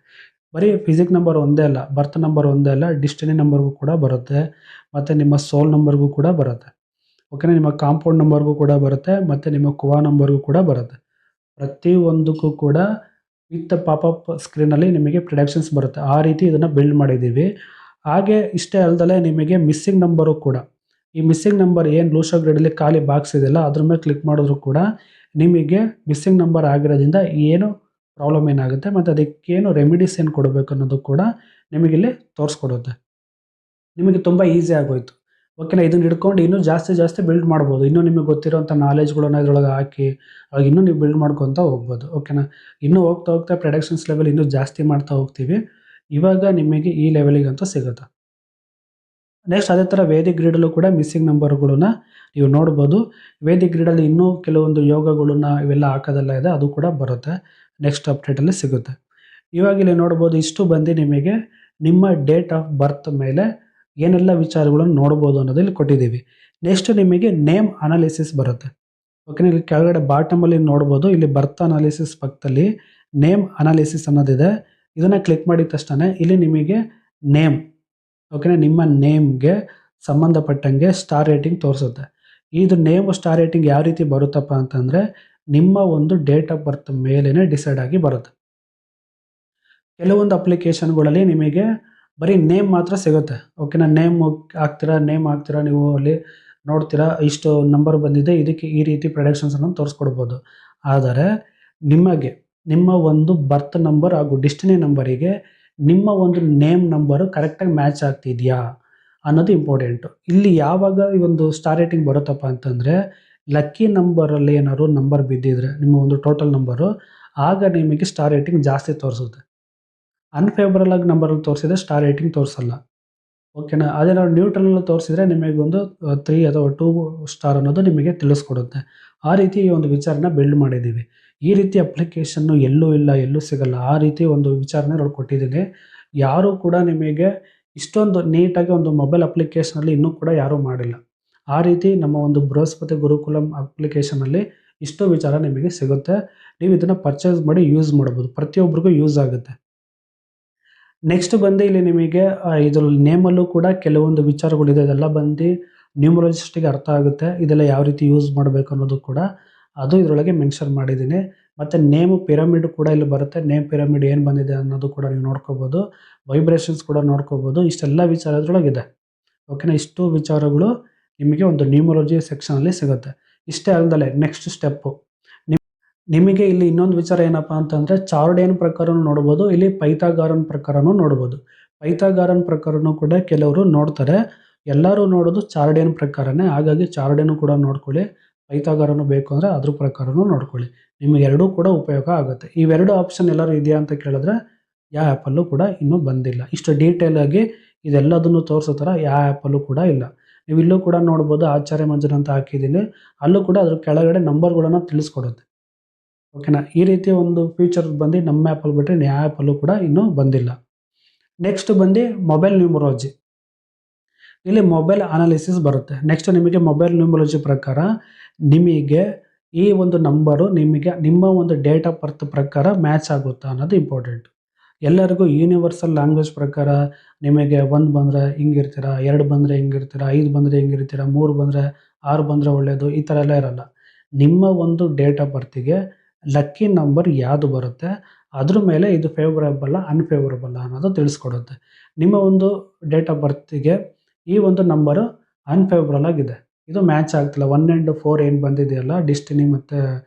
ಬರೀ ಫಿಸಿಕ್ ನಂಬರ್ ಒಂದೇ ಅಲ್ಲ, ಬರ್ತ್ ನಂಬರ್ ಒಂದೇ ಅಲ್ಲ, ಡಿಸ್ಟಿನಿ ನಂಬರ್ಗೂ ಕೂಡ ಬರುತ್ತೆ, ಮತ್ತು ನಿಮ್ಮ ಸೋಲ್ ನಂಬರ್ಗೂ ಕೂಡ ಬರುತ್ತೆ. ಓಕೆನಾ. ನಿಮ್ಮ ಕಾಂಪೌಂಡ್ ನಂಬರ್ಗೂ ಕೂಡ ಬರುತ್ತೆ, ಮತ್ತು ನಿಮ್ಮ ಕುವಾ ನಂಬರ್ಗೂ ಕೂಡ ಬರುತ್ತೆ. ಪ್ರತಿಯೊಂದಕ್ಕೂ ಕೂಡ ವಿತ್ ಪಾಪಪ್ ಸ್ಕ್ರೀನಲ್ಲಿ ನಿಮಗೆ ಪ್ರಿಡಿಕ್ಷನ್ಸ್ ಬರುತ್ತೆ. ಆ ರೀತಿ ಇದನ್ನು ಬಿಲ್ಡ್ ಮಾಡಿದ್ದೀವಿ. ಹಾಗೆ ಇಷ್ಟೇ ಅಲ್ಲದೆ ನಿಮಗೆ ಮಿಸ್ಸಿಂಗ್ ನಂಬರು ಕೂಡ, ಈ ಮಿಸ್ಸಿಂಗ್ ನಂಬರ್ ಏನು ಲೂಶೋ ಗ್ರಿಡಲ್ಲಿ ಖಾಲಿ ಬಾಕ್ಸ್ ಇದೆಯಲ್ಲ ಅದ್ರ ಮೇಲೆ ಕ್ಲಿಕ್ ಮಾಡಿದ್ರು ಕೂಡ ನಿಮಗೆ ಮಿಸ್ಸಿಂಗ್ ನಂಬರ್ ಆಗಿರೋದ್ರಿಂದ ಏನು ಪ್ರಾಬ್ಲಮ್ ಏನಾಗುತ್ತೆ, ಮತ್ತು ಅದಕ್ಕೇನು ರೆಮಿಡೀಸ್ ಏನು ಕೊಡಬೇಕು ಅನ್ನೋದು ಕೂಡ ನಿಮಗಿಲ್ಲಿ ತೋರಿಸ್ಕೊಡುತ್ತೆ. ನಿಮಗೆ ತುಂಬ ಈಸಿ ಆಗೋಯ್ತು. ಓಕೆನಾ. ಇದನ್ನು ಹಿಡ್ಕೊಂಡು ಇನ್ನೂ ಜಾಸ್ತಿ ಬಿಲ್ಡ್ ಮಾಡ್ಬೋದು. ಇನ್ನೂ ನಿಮಗೆ ಗೊತ್ತಿರೋಂಥ ನಾಲೆಜ್ಗಳನ್ನ ಇದರೊಳಗೆ ಹಾಕಿ ಅವಾಗ ಇನ್ನೂ ನೀವು ಬಿಲ್ಡ್ ಮಾಡ್ಕೊತಾ ಹೋಗ್ಬೋದು. ಓಕೆನಾ. ಇನ್ನೂ ಹೋಗ್ತಾ ಪ್ರೆಡಿಕ್ಷನ್ಸ್ ಲೆವೆಲ್ ಇನ್ನೂ ಜಾಸ್ತಿ ಮಾಡ್ತಾ ಹೋಗ್ತೀವಿ. ಇವಾಗ ನಿಮಗೆ ಈ ಲೆವೆಲಿಗಂತೂ ಸಿಗುತ್ತೆ. ನೆಕ್ಸ್ಟ್ ಅದೇ ಥರ ವೇದಿಕ್ ಗ್ರಿಡಲ್ಲೂ ಕೂಡ ಮಿಸ್ಸಿಂಗ್ ನಂಬರ್ಗಳನ್ನ ನೀವು ನೋಡ್ಬೋದು. ವೇದಿಕ್ ಗ್ರಿಡಲ್ಲಿ ಇನ್ನೂ ಕೆಲವೊಂದು ಯೋಗಗಳನ್ನ ಇವೆಲ್ಲ ಹಾಕೋದೆಲ್ಲ ಇದೆ, ಅದು ಕೂಡ ಬರುತ್ತೆ. ನೆಕ್ಸ್ಟ್ ಅಪ್ಡೇಟಲ್ಲಿ ಸಿಗುತ್ತೆ. ಇವಾಗ ಇಲ್ಲಿ ನೋಡ್ಬೋದು, ಇಷ್ಟು ಬಂದು ನಿಮಗೆ ನಿಮ್ಮ ಡೇಟ್ ಆಫ್ ಬರ್ತ್ ಮೇಲೆ ಏನೆಲ್ಲ ವಿಚಾರಗಳನ್ನು ನೋಡ್ಬೋದು ಅನ್ನೋದಲ್ಲಿ ಕೊಟ್ಟಿದ್ದೀವಿ. ನೆಕ್ಸ್ಟ್ ನಿಮಗೆ ನೇಮ್ ಅನಾಲಿಸಿಸ್ ಬರುತ್ತೆ. ಓಕೆನಾ. ಇಲ್ಲಿ ಕೆಳಗಡೆ ಬಾಟಮಲ್ಲಿ ನೋಡ್ಬೋದು, ಇಲ್ಲಿ ಬರ್ತ್ ಅನಾಲಿಸಿಸ್ ಪಕ್ಕದಲ್ಲಿ ನೇಮ್ ಅನಾಲಿಸಿಸ್ ಅನ್ನೋದಿದೆ. ಇದನ್ನು ಕ್ಲಿಕ್ ಮಾಡಿದ ತಕ್ಷಣ ಇಲ್ಲಿ ನಿಮಗೆ ನೇಮ್, ಓಕೆನಾ, ನಿಮ್ಮ ನೇಮ್ಗೆ ಸಂಬಂಧಪಟ್ಟಂಗೆ ಸ್ಟಾರ್ ರೇಟಿಂಗ್ ತೋರಿಸುತ್ತೆ. ಇದು ನೇಮ್ ಸ್ಟಾರ್ ರೇಟಿಂಗ್ ಯಾವ ರೀತಿ ಬರುತ್ತಪ್ಪ ಅಂತಂದರೆ ನಿಮ್ಮ ಒಂದು ಡೇಟ್ ಆಫ್ ಬರ್ತ್ ಮೇಲೇ ಡಿಸೈಡ್ ಆಗಿ ಬರುತ್ತೆ. ಕೆಲವೊಂದು ಅಪ್ಲಿಕೇಶನ್ಗಳಲ್ಲಿ ನಿಮಗೆ ಬರೀ ನೇಮ್ ಮಾತ್ರ ಸಿಗುತ್ತೆ. ಓಕೆನಾ. ನೇಮ್ ಹಾಕ್ತೀರಾ ನೀವು ಅಲ್ಲಿ ನೋಡ್ತೀರಾ, ಇಷ್ಟು ನಂಬರ್ ಬಂದಿದೆ, ಇದಕ್ಕೆ ಈ ರೀತಿ ಪ್ರೆಡಿಕ್ಷನ್ಸನ್ನು ತೋರಿಸ್ಕೊಡ್ಬೋದು. ಆದರೆ ನಿಮಗೆ ನಿಮ್ಮ ಒಂದು ಬರ್ತ್ ನಂಬರ್ ಹಾಗೂ ಡಿಸ್ಟಿನಿ ನಂಬರಿಗೆ ನಿಮ್ಮ ಒಂದು ನೇಮ್ ನಂಬರು ಕರೆಕ್ಟಾಗಿ ಮ್ಯಾಚ್ ಆಗ್ತಿದೆಯಾ ಅನ್ನೋದು ಇಂಪಾರ್ಟೆಂಟು. ಇಲ್ಲಿ ಯಾವಾಗ ಈ ಒಂದು ಸ್ಟಾರ್ ರೇಟಿಂಗ್ ಬರುತ್ತಪ್ಪ ಅಂತಂದರೆ ಲಕ್ಕಿ ನಂಬರಲ್ಲಿ ಏನಾದ್ರು ನಂಬರ್ ಬಿದ್ದಿದ್ರೆ ನಿಮ್ಮ ಒಂದು ಟೋಟಲ್ ನಂಬರು, ಆಗ ನಿಮಗೆ ಸ್ಟಾರ್ ರೇಟಿಂಗ್ ಜಾಸ್ತಿ ತೋರಿಸುತ್ತೆ. ಅನ್ಫೇವರಲ್ ಆಗಿ ನಂಬರಲ್ಲಿ ತೋರಿಸಿದ್ರೆ ಸ್ಟಾರ್ ರೇಟಿಂಗ್ ತೋರಿಸಲ್ಲ. ಓಕೆನಾ. ಅದೇ ನಾವು ನ್ಯೂಟ್ರಲಲ್ಲಿ ತೋರಿಸಿದ್ರೆ ನಿಮಗೊಂದು 3 ಅಥವಾ 2 ಸ್ಟಾರ್ ಅನ್ನೋದು ನಿಮಗೆ ತಿಳಿಸ್ಕೊಡುತ್ತೆ. ಆ ರೀತಿ ಈ ಒಂದು ವಿಚಾರನ ಬಿಲ್ಡ್ ಮಾಡಿದ್ದೀವಿ. ಈ ರೀತಿ ಅಪ್ಲಿಕೇಶನ್ನು ಎಲ್ಲೂ ಇಲ್ಲ, ಎಲ್ಲೂ ಸಿಗಲ್ಲ. ಆ ರೀತಿ ಒಂದು ವಿಚಾರನ ನಾವು ಕೊಟ್ಟಿದ್ದೀನಿ. ಯಾರೂ ಕೂಡ ನಿಮಗೆ ಇಷ್ಟೊಂದು ನೀಟಾಗಿ ಒಂದು ಮೊಬೈಲ್ ಅಪ್ಲಿಕೇಶನಲ್ಲಿ ಇನ್ನೂ ಕೂಡ ಯಾರೂ ಮಾಡಿಲ್ಲ. ಆ ರೀತಿ ನಮ್ಮ ಒಂದು ಬೃಹಸ್ಪತಿ ಗುರುಕುಲಂ ಅಪ್ಲಿಕೇಶನಲ್ಲಿ ಇಷ್ಟು ವಿಚಾರ ನಿಮಗೆ ಸಿಗುತ್ತೆ. ನೀವು ಇದನ್ನು ಪರ್ಚೇಸ್ ಮಾಡಿ ಯೂಸ್ ಮಾಡ್ಬೋದು, ಪ್ರತಿಯೊಬ್ಬರಿಗೂ ಯೂಸ್ ಆಗುತ್ತೆ. ನೆಕ್ಸ್ಟ್ ಬಂದು ಇಲ್ಲಿ ನಿಮಗೆ ಇದರಲ್ಲಿ ನೇಮಲ್ಲೂ ಕೂಡ ಕೆಲವೊಂದು ವಿಚಾರಗಳಿದೆ, ಇದೆಲ್ಲ ಬಂದು ನ್ಯೂಮರಾಲಜಿಸ್ಟಿಗೆ ಅರ್ಥ ಆಗುತ್ತೆ. ಇದೆಲ್ಲ ಯಾವ ರೀತಿ ಯೂಸ್ ಮಾಡಬೇಕು ಅನ್ನೋದು ಕೂಡ ಅದು ಇದರೊಳಗೆ ಮೆನ್ಷನ್ ಮಾಡಿದ್ದೀನಿ. ಮತ್ತು ನೇಮು ಪಿರಮಿಡ್ ಕೂಡ ಇಲ್ಲಿ ಬರುತ್ತೆ. ನೇಮ್ ಪಿರಮಿಡ್ ಏನು ಬಂದಿದೆ ಅನ್ನೋದು ಕೂಡ ನೀವು ನೋಡ್ಕೋಬೋದು. ವೈಬ್ರೇಷನ್ಸ್ ಕೂಡ ನೋಡ್ಕೋಬೋದು. ಇಷ್ಟೆಲ್ಲ ವಿಚಾರ ಇದರೊಳಗಿದೆ. ಓಕೆನಾ, ಇಷ್ಟು ವಿಚಾರಗಳು ನಿಮಗೆ ಒಂದು ನ್ಯೂಮರಾಲಜಿ ಸೆಕ್ಷನಲ್ಲಿ ಸಿಗುತ್ತೆ. ಇಷ್ಟೇ ಅಲ್ಲದೆ ನೆಕ್ಸ್ಟ್ ಸ್ಟೆಪ್ಪು ನಿಮಗೆ ಇಲ್ಲಿ ಇನ್ನೊಂದು ವಿಚಾರ ಏನಪ್ಪ ಅಂತಂದರೆ, ಚಾರ್ಡಿಯನ್ ಪ್ರಕಾರನೂ ನೋಡ್ಬೋದು, ಇಲ್ಲಿ ಪೈಥಾಗಾರನ್ ಪ್ರಕಾರನೂ ನೋಡ್ಬೋದು. ಪೈಥಾಗಾರನ್ ಪ್ರಕಾರನೂ ಕೂಡ ಕೆಲವರು ನೋಡ್ತಾರೆ. ಎಲ್ಲರೂ ನೋಡೋದು ಚಾರ್ಡಿಯನ್ ಪ್ರಕಾರನೇ, ಹಾಗಾಗಿ ಚಾರ್ಡಿಯನ್ ಕೂಡ ನೋಡ್ಕೊಳ್ಳಿ. ಪೈಥಾಗಾರನು ಬೇಕು ಅಂದರೆ ಅದ್ರ ಪ್ರಕಾರನೂ ನೋಡ್ಕೊಳ್ಳಿ. ನಿಮಗೆ ಎರಡೂ ಕೂಡ ಉಪಯೋಗ ಆಗುತ್ತೆ. ಇವೆರಡು ಆಪ್ಷನ್ ಎಲ್ಲರೂ ಇದೆಯಾ ಅಂತ ಕೇಳಿದ್ರೆ ಯಾವ ಆ್ಯಪಲ್ಲೂ ಕೂಡ ಇನ್ನೂ ಬಂದಿಲ್ಲ. ಇಷ್ಟು ಡೀಟೇಲಾಗಿ ಇದೆಲ್ಲದನ್ನು ತೋರಿಸೋ ಥರ ಯಾವ ಆ್ಯಪಲ್ಲೂ ಕೂಡ ಇಲ್ಲ. ನೀವು ಇಲ್ಲೂ ಕೂಡ ನೋಡ್ಬೋದು, ಆಚಾರ್ಯ ಮಂಜನ್ ಅಂತ ಹಾಕಿದ್ದೀನಿ. ಅಲ್ಲೂ ಕೂಡ ಅದ್ರ ಕೆಳಗಡೆ ನಂಬರ್ಗಳನ್ನು ತಿಳಿಸ್ಕೊಡುತ್ತೆ. ಓಕೆನಾ, ಈ ರೀತಿಯ ಒಂದು ಫೀಚರ್ ಬಂದು ನಮ್ಮ ಆ್ಯಪಲ್ಲಿ ಬಿಟ್ಟರೆ ಯಾವ ಆ್ಯಪಲ್ಲೂ ಕೂಡ ಇನ್ನೂ ಬಂದಿಲ್ಲ. ನೆಕ್ಸ್ಟ್ ಬಂದು ಮೊಬೈಲ್ ನ್ಯೂಮರಾಲಜಿ. ಇಲ್ಲಿ ಮೊಬೈಲ್ ಅನಾಲಿಸಿಸ್ ಬರುತ್ತೆ. ನೆಕ್ಸ್ಟ್ ನಿಮಗೆ ಮೊಬೈಲ್ ನ್ಯೂಮರಾಲಜಿ ಪ್ರಕಾರ ನಿಮಗೆ ಈ ಒಂದು ನಂಬರು ನಿಮಗೆ ನಿಮ್ಮ ಒಂದು ಡೇಟ್ ಆಫ್ ಬರ್ತ್ ಪ್ರಕಾರ ಮ್ಯಾಚ್ ಆಗುತ್ತಾ ಅನ್ನೋದು ಇಂಪಾರ್ಟೆಂಟ್. ಎಲ್ಲರಿಗೂ ಯೂನಿವರ್ಸಲ್ ಲ್ಯಾಂಗ್ವೇಜ್ ಪ್ರಕಾರ ನಿಮಗೆ 1 ಬಂದರೆ ಹಿಂಗಿರ್ತೀರ, 2 ಬಂದರೆ ಹಿಂಗಿರ್ತೀರ, 5 ಬಂದರೆ ಹಿಂಗಿರ್ತೀರ, 3 ಬಂದರೆ 6 ಬಂದರೆ ಒಳ್ಳೆಯದು, ಈ ಥರ ಎಲ್ಲ ಇರಲ್ಲ. ನಿಮ್ಮ ಒಂದು ಡೇಟ್ ಆಫ್ ಬರ್ತಿಗೆ ಲಕ್ಕಿ ನಂಬರ್ ಯಾವುದು ಬರುತ್ತೆ ಅದ್ರ ಮೇಲೆ ಇದು ಫೇವರಬಲ್ಲ ಅನ್ಫೇವರಬಲ್ಲ ಅನ್ನೋದು ತಿಳಿಸ್ಕೊಡುತ್ತೆ. ನಿಮ್ಮ ಒಂದು ಡೇಟ್ ಆಫ್ ಬರ್ತಿಗೆ ಈ ಒಂದು ನಂಬರು ಅನ್ಫೇವರಬಲ್ ಆಗಿದೆ, ಇದು ಮ್ಯಾಚ್ ಆಗ್ತಿಲ್ಲ. 1 and 4 ಏನು ಬಂದಿದೆಯಲ್ಲ ಡಿಸ್ಟಿನಿ ಮತ್ತು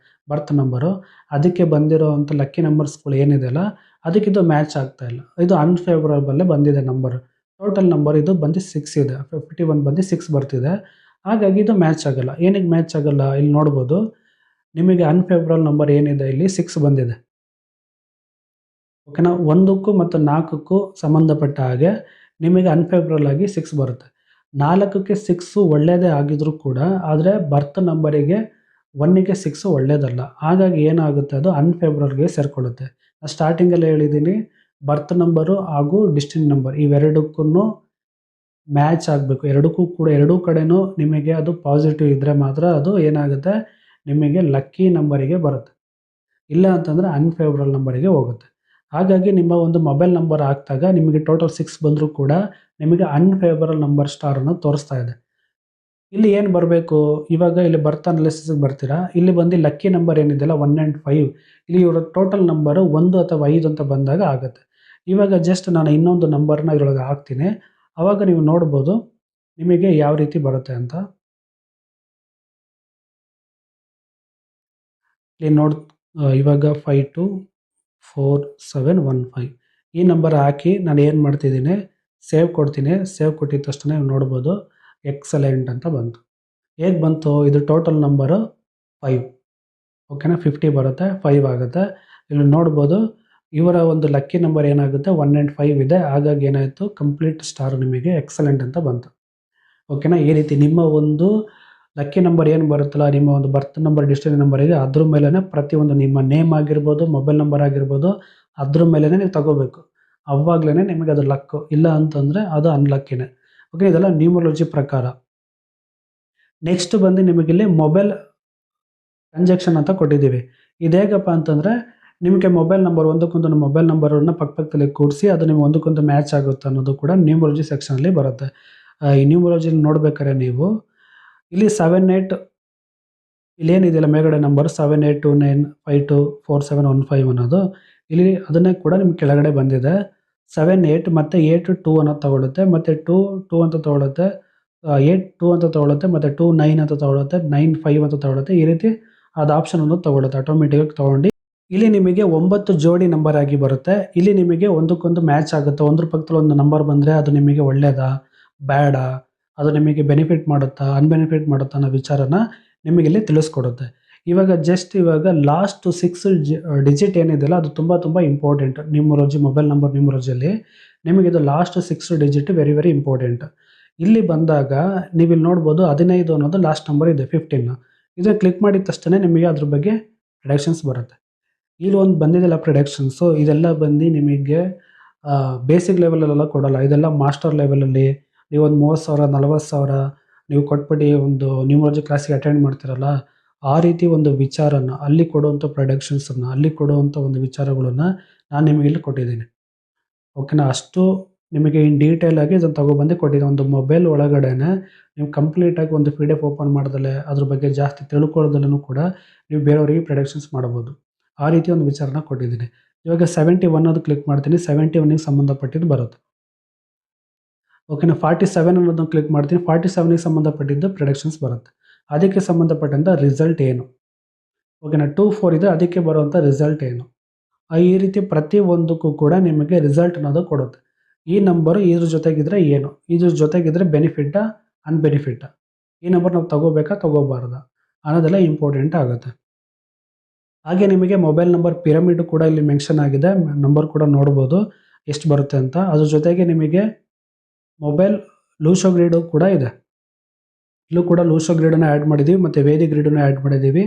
ಬರ್ತ್ ನಂಬರು, ಅದಕ್ಕೆ ಬಂದಿರೋ ಅಂಥ ಲಕ್ಕಿ ನಂಬರ್ಸ್ಗಳು ಏನಿದೆಯಲ್ಲ ಅದಕ್ಕಿದು ಮ್ಯಾಚ್ ಆಗ್ತಾ ಇಲ್ಲ. ಇದು ಅನ್ಫೇವರಬಲ್ಲೇ ಬಂದಿದೆ ನಂಬರು. ಟೋಟಲ್ ನಂಬರ್ ಇದು ಬಂದು 6 ಇದೆ, 51 ಬಂದು 6 ಬರ್ತಿದೆ. ಹಾಗಾಗಿ ಇದು ಮ್ಯಾಚ್ ಆಗಲ್ಲ. ಏನಕ್ಕೆ ಮ್ಯಾಚ್ ಆಗಲ್ಲ ಇಲ್ಲಿ ನೋಡ್ಬೋದು. ನಿಮಗೆ ಅನ್ಫೇವರಬಲ್ ನಂಬರ್ ಏನಿದೆ ಇಲ್ಲಿ 6 ಬಂದಿದೆ. ಓಕೆನಾ, 1ಕ್ಕೂ ಮತ್ತು 4ಕ್ಕೂ ಸಂಬಂಧಪಟ್ಟ ಹಾಗೆ ನಿಮಗೆ ಅನ್ಫೇವರಬಲ್ ಆಗಿ 6 ಬರುತ್ತೆ. 4ಕ್ಕೆ 6 ಒಳ್ಳೆಯದೇ ಆಗಿದ್ರೂ ಕೂಡ, ಆದರೆ ಬರ್ತ್ ನಂಬರಿಗೆ 1ಗೆ 6 ಒಳ್ಳೆಯದಲ್ಲ. ಹಾಗಾಗಿ ಏನಾಗುತ್ತೆ ಅದು ಅನ್ಫೇವರಬಲ್ಗೆ ಸೇರಿಕೊಳ್ಳುತ್ತೆ. ನಾನು ಸ್ಟಾರ್ಟಿಂಗಲ್ಲೇ ಹೇಳಿದ್ದೀನಿ, ಬರ್ತ್ ನಂಬರು ಹಾಗೂ ಡಿಸ್ಟಿನಿ ನಂಬರ್ ಇವೆರಡಕ್ಕೂ ಮ್ಯಾಚ್ ಆಗಬೇಕು. ಎರಡೂ ಕಡೆನೂ ನಿಮಗೆ ಅದು ಪಾಸಿಟಿವ್ ಇದ್ದರೆ ಮಾತ್ರ ಅದು ಏನಾಗುತ್ತೆ ನಿಮಗೆ ಲಕ್ಕಿ ನಂಬರಿಗೆ ಬರುತ್ತೆ. ಇಲ್ಲ ಅಂತಂದರೆ ಅನ್ಫೇವರಬಲ್ ನಂಬರಿಗೆ ಹೋಗುತ್ತೆ. ಹಾಗಾಗಿ ನಿಮ್ಮ ಒಂದು ಮೊಬೈಲ್ ನಂಬರ್ ಹಾಕಿದಾಗ ನಿಮಗೆ ಟೋಟಲ್ 6 ಬಂದರೂ ಕೂಡ ನಿಮಗೆ ಅನ್ಫೇವರಬಲ್ ನಂಬರ್ ಸ್ಟಾರನ್ನು ತೋರಿಸ್ತಾ ಇದೆ. ಇಲ್ಲಿ ಏನು ಬರಬೇಕು, ಇವಾಗ ಇಲ್ಲಿ ಬರ್ತ್ ಅನಾಲಿಸಿಸ್ಗೆ ಬರ್ತೀರಾ. ಇಲ್ಲಿ ಬಂದು ಲಕ್ಕಿ ನಂಬರ್ ಏನಿದೆಯಲ್ಲ 1 and 5, ಇಲ್ಲಿ ಇವರ ಟೋಟಲ್ ನಂಬರು 1 ಅಥವಾ 5 ಅಂತ ಬಂದಾಗ ಆಗುತ್ತೆ. ಇವಾಗ ಜಸ್ಟ್ ನಾನು ಇನ್ನೊಂದು ನಂಬರ್ನ ಇದರೊಳಗೆ ಹಾಕ್ತೀನಿ, ಆವಾಗ ನೀವು ನೋಡ್ಬೋದು ನಿಮಗೆ ಯಾವ ರೀತಿ ಬರುತ್ತೆ ಅಂತ. ಇಲ್ಲಿ ಇವಾಗ 524715 ಈ ನಂಬರ್ ಹಾಕಿ ನಾನು ಏನು ಮಾಡ್ತಿದ್ದೀನಿ, ಸೇವ್ ಕೊಡ್ತೀನಿ. ಸೇವ್ ಕೊಟ್ಟಿದ ತಕ್ಷಣ ನೀವು ನೋಡ್ಬೋದು ಎಕ್ಸಲೆಂಟ್ ಅಂತ ಬಂತು. ಹೇಗೆ ಬಂತು, ಇದು ಟೋಟಲ್ ನಂಬರು 5. ಓಕೆನಾ, 50 ಬರುತ್ತೆ, 5 ಆಗುತ್ತೆ. ಇಲ್ಲಿ ನೋಡ್ಬೋದು ಇವರ ಒಂದು ಲಕ್ಕಿ ನಂಬರ್ ಏನಾಗುತ್ತೆ 1 and 5 ಇದೆ. ಹಾಗಾಗಿ ಏನಾಯಿತು, ಕಂಪ್ಲೀಟ್ ಸ್ಟಾರ್ ನಿಮಗೆ ಎಕ್ಸಲೆಂಟ್ ಅಂತ ಬಂತು. ಓಕೆನಾ, ಈ ರೀತಿ ನಿಮ್ಮ ಒಂದು ಲಕ್ಕಿ ನಂಬರ್ ಏನು ಬರುತ್ತಲ್ಲ, ನಿಮ್ಮ ಒಂದು ಬರ್ತ್ ನಂಬರ್ ಡಿಸ್ಟಿನಿ ನಂಬರಿಗೆ ಅದ್ರ ಮೇಲೇ ಪ್ರತಿಯೊಂದು ನಿಮ್ಮ ನೇಮ್ ಆಗಿರ್ಬೋದು, ಮೊಬೈಲ್ ನಂಬರ್ ಆಗಿರ್ಬೋದು, ಅದ್ರ ಮೇಲೇ ನೀವು ತಗೋಬೇಕು. ಅವಾಗಲೇ ನಿಮಗೆ ಅದು ಲಕ್ಕು. ಇಲ್ಲ ಅಂತಂದರೆ ಅದು ಅನ್ಲಕ್ಕಿನೇ. ಓಕೆ, ಇದೆಲ್ಲ ನ್ಯೂಮರಾಲಜಿ ಪ್ರಕಾರ. ನೆಕ್ಸ್ಟ್ ಬಂದು ನಿಮಗಿಲ್ಲಿ ಮೊಬೈಲ್ ಕಂಜೆಕ್ಷನ್ ಅಂತ ಕೊಟ್ಟಿದ್ದೀವಿ. ಇದು ಹೇಗಪ್ಪ ಅಂತಂದರೆ, ನಿಮಗೆ ಮೊಬೈಲ್ ನಂಬರ್ ಒಂದಕ್ಕೊಂದು ಮೊಬೈಲ್ ನಂಬರನ್ನು ಪಕ್ಕದಲ್ಲಿ ಕೂಡಿಸಿ ಅದು ನಿಮ್ಗೆ ಒಂದಕ್ಕೊಂದು ಮ್ಯಾಚ್ ಆಗುತ್ತೆ ಅನ್ನೋದು ಕೂಡ ನ್ಯೂಮರಾಲಜಿ ಸೆಕ್ಷನಲ್ಲಿ ಬರುತ್ತೆ. ಈ ನ್ಯೂಮರಾಲಜಿ ನೋಡ್ಬೇಕಾದ್ರೆ ನೀವು ಇಲ್ಲಿ 78 ಇಲ್ಲೇನಿದೆಯಲ್ಲ ಮೇಲ್ಗಡೆ ನಂಬರ್ 7829524715 ಅನ್ನೋದು ಇಲ್ಲಿ ಅದನ್ನೇ ಕೂಡ ನಿಮ್ಗೆ ಕೆಳಗಡೆ ಬಂದಿದೆ. 78 ಮತ್ತು 82 ಅನ್ನೋದು ತಗೊಳುತ್ತೆ, ಮತ್ತು 2 ಅಂತ ತಗೊಳುತ್ತೆ, 82 ಅಂತ ತಗೊಳುತ್ತೆ, ಮತ್ತು 29 ಅಂತ ತಗೊಳುತ್ತೆ, 95 ಅಂತ ತಗೊಳುತ್ತೆ. ಈ ರೀತಿ ಅದು ಆಪ್ಷನ್ ಅನ್ನೋದು ತಗೊಳುತ್ತೆ, ಆಟೋಮೆಟಿಕಾಗಿ ತೊಗೊಂಡು ಇಲ್ಲಿ ನಿಮಗೆ 9 ಜೋಡಿ ನಂಬರ್ ಆಗಿ ಬರುತ್ತೆ. ಇಲ್ಲಿ ನಿಮಗೆ ಒಂದಕ್ಕೊಂದು ಮ್ಯಾಚ್ ಆಗುತ್ತೆ. ಒಂದ್ರ ಪಕ್ಕದಲ್ಲಿ ಒಂದು ನಂಬರ್ ಬಂದರೆ ಅದು ನಿಮಗೆ ಒಳ್ಳೆಯದಾ ಬ್ಯಾಡಾ, ಅದು ನಿಮಗೆ ಬೆನಿಫಿಟ್ ಮಾಡುತ್ತಾ ಅನ್ಬೆನಿಫಿಟ್ ಮಾಡುತ್ತಾ ಅನ್ನೋ ವಿಚಾರನ ನಿಮಗೆ ಇಲ್ಲಿ ತಿಳಿಸ್ಕೊಡುತ್ತೆ. ಇವಾಗ ಲಾಸ್ಟ್ 6 ಡಿಜಿಟ್ ಏನಿದೆಯಲ್ಲ ಅದು ತುಂಬ ಇಂಪಾರ್ಟೆಂಟ್. ನ್ಯೂಮರಾಲಜಿ ಮೊಬೈಲ್ ನಂಬರ್ ನ್ಯೂಮರಾಲಜಿಯಲ್ಲಿ ನಿಮಗೆ ಇದು ಲಾಸ್ಟ್ 6 ಡಿಜಿಟ್ ವೆರಿ ಇಂಪಾರ್ಟೆಂಟ್. ಇಲ್ಲಿ ಬಂದಾಗ ನೀವಿಲ್ಲಿ ನೋಡ್ಬೋದು 15 ಅನ್ನೋದು ಲಾಸ್ಟ್ ನಂಬರ್ ಇದೆ, 15. ಇದನ್ನು ಕ್ಲಿಕ್ ಮಾಡಿದ ತಕ್ಷಣ ನಿಮಗೆ ಅದ್ರ ಬಗ್ಗೆ ಪ್ರೆಡಿಕ್ಷನ್ಸ್ ಬರುತ್ತೆ. ಇಲ್ಲಿ ಒಂದು ಬಂದಿದೆಲ್ಲ ಪ್ರೆಡಿಕ್ಷನ್ಸು, ಇದೆಲ್ಲ ಬಂದು ನಿಮಗೆ ಬೇಸಿಕ್ ಲೆವೆಲಲ್ಲೆಲ್ಲ ಕೊಡೋಲ್ಲ. ಇದೆಲ್ಲ ಮಾಸ್ಟರ್ ಲೆವೆಲಲ್ಲಿ ನೀವು ಒಂದು 30,000 40,000 ನೀವು ಕೊಟ್ಬಿಟ್ಟು ಒಂದು ನ್ಯೂಮರಾಲಜಿ ಕ್ಲಾಸಿಗೆ ಅಟೆಂಡ್ ಮಾಡ್ತೀರಲ್ಲ, ಆ ರೀತಿ ಒಂದು ವಿಚಾರನ ಅಲ್ಲಿ ಕೊಡುವಂಥ ಪ್ರೊಡಕ್ಷನ್ಸನ್ನು, ಅಲ್ಲಿ ಕೊಡುವಂಥ ಒಂದು ವಿಚಾರಗಳನ್ನು ನಾನು ನಿಮಗೆ ಇಲ್ಲಿ ಕೊಟ್ಟಿದ್ದೀನಿ. ಓಕೆನಾ? ಅಷ್ಟು ನಿಮಗೆ ಇನ್ ಡೀಟೇಲ್ ಆಗಿ ಇದನ್ನು ತಗೊಬಂದು ಕೊಟ್ಟಿದ್ದೀನಿ. ಒಂದು ಮೊಬೈಲ್ ಒಳಗಡೆನೆ ನೀವು ಕಂಪ್ಲೀಟಾಗಿ ಒಂದು PDF ಓಪನ್ ಮಾಡ್ದಲೇ ಅದ್ರ ಬಗ್ಗೆ ಜಾಸ್ತಿ ತಿಳ್ಕೊಳ್ಳೋದಲ್ಲೂ ಕೂಡ ನೀವು ಬೇರೆಯವರಿಗೆ ಪ್ರೊಡಕ್ಷನ್ಸ್ ಮಾಡ್ಬೋದು. ಆ ರೀತಿ ಒಂದು ವಿಚಾರನ ಕೊಟ್ಟಿದ್ದೀನಿ. ಇವಾಗ 71 ಅದು ಕ್ಲಿಕ್ ಮಾಡ್ತೀನಿ. 71ಗೆ ಸಂಬಂಧಪಟ್ಟಿದ್ದು ಬರುತ್ತೆ. ಓಕೆನಾ? 47 ಅನ್ನೋದನ್ನು ಕ್ಲಿಕ್ ಮಾಡ್ತೀನಿ. 47ಗೆ ಸಂಬಂಧಪಟ್ಟಿದ್ದು ಪ್ರೊಡಕ್ಷನ್ಸ್ ಬರುತ್ತೆ. ಅದಕ್ಕೆ ಸಂಬಂಧಪಟ್ಟಂಥ ರಿಸಲ್ಟ್ ಏನು? ಓಕೆನಾ? 24 ಇದೆ, ಅದಕ್ಕೆ ಬರುವಂಥ ರಿಸಲ್ಟ್ ಏನು? ಈ ರೀತಿ ಪ್ರತಿ ಒಂದಕ್ಕೂ ಕೂಡ ನಿಮಗೆ ರಿಸಲ್ಟ್ ಅನ್ನೋದು ಕೊಡುತ್ತೆ. ಈ ನಂಬರು ಇದ್ರ ಜೊತೆಗಿದ್ರೆ ಏನು? ಇದ್ರ ಜೊತೆಗಿದ್ರೆ ಬೆನಿಫಿಟ್ಟಾ, ಅನ್ಬೆನಿಫಿಟ್ಟಾ? ಈ ನಂಬರ್ ನಾವು ತಗೋಬೇಕಾ, ತಗೋಬಾರ್ದಾ ಅನ್ನೋದೆಲ್ಲ ಇಂಪಾರ್ಟೆಂಟ್ ಆಗುತ್ತೆ. ಹಾಗೆ ನಿಮಗೆ ಮೊಬೈಲ್ ನಂಬರ್ ಪಿರಮಿಡ್ ಕೂಡ ಇಲ್ಲಿ ಮೆನ್ಷನ್ ಆಗಿದೆ. ನಂಬರ್ ಕೂಡ ನೋಡ್ಬೋದು ಎಷ್ಟು ಬರುತ್ತೆ ಅಂತ. ಅದ್ರ ಜೊತೆಗೆ ನಿಮಗೆ ಮೊಬೈಲ್ ಲೂಸೋ ಗ್ರಿಡ್ ಕೂಡ ಇದೆ. ಇಲ್ಲೂ ಕೂಡ ಲೂಸೋ ಗ್ರಿಡನ್ನು ಆ್ಯಡ್ ಮಾಡಿದ್ದೀವಿ ಮತ್ತು ವೇದಿ ಗ್ರಿಡನ್ನು ಆ್ಯಡ್ ಮಾಡಿದ್ದೀವಿ.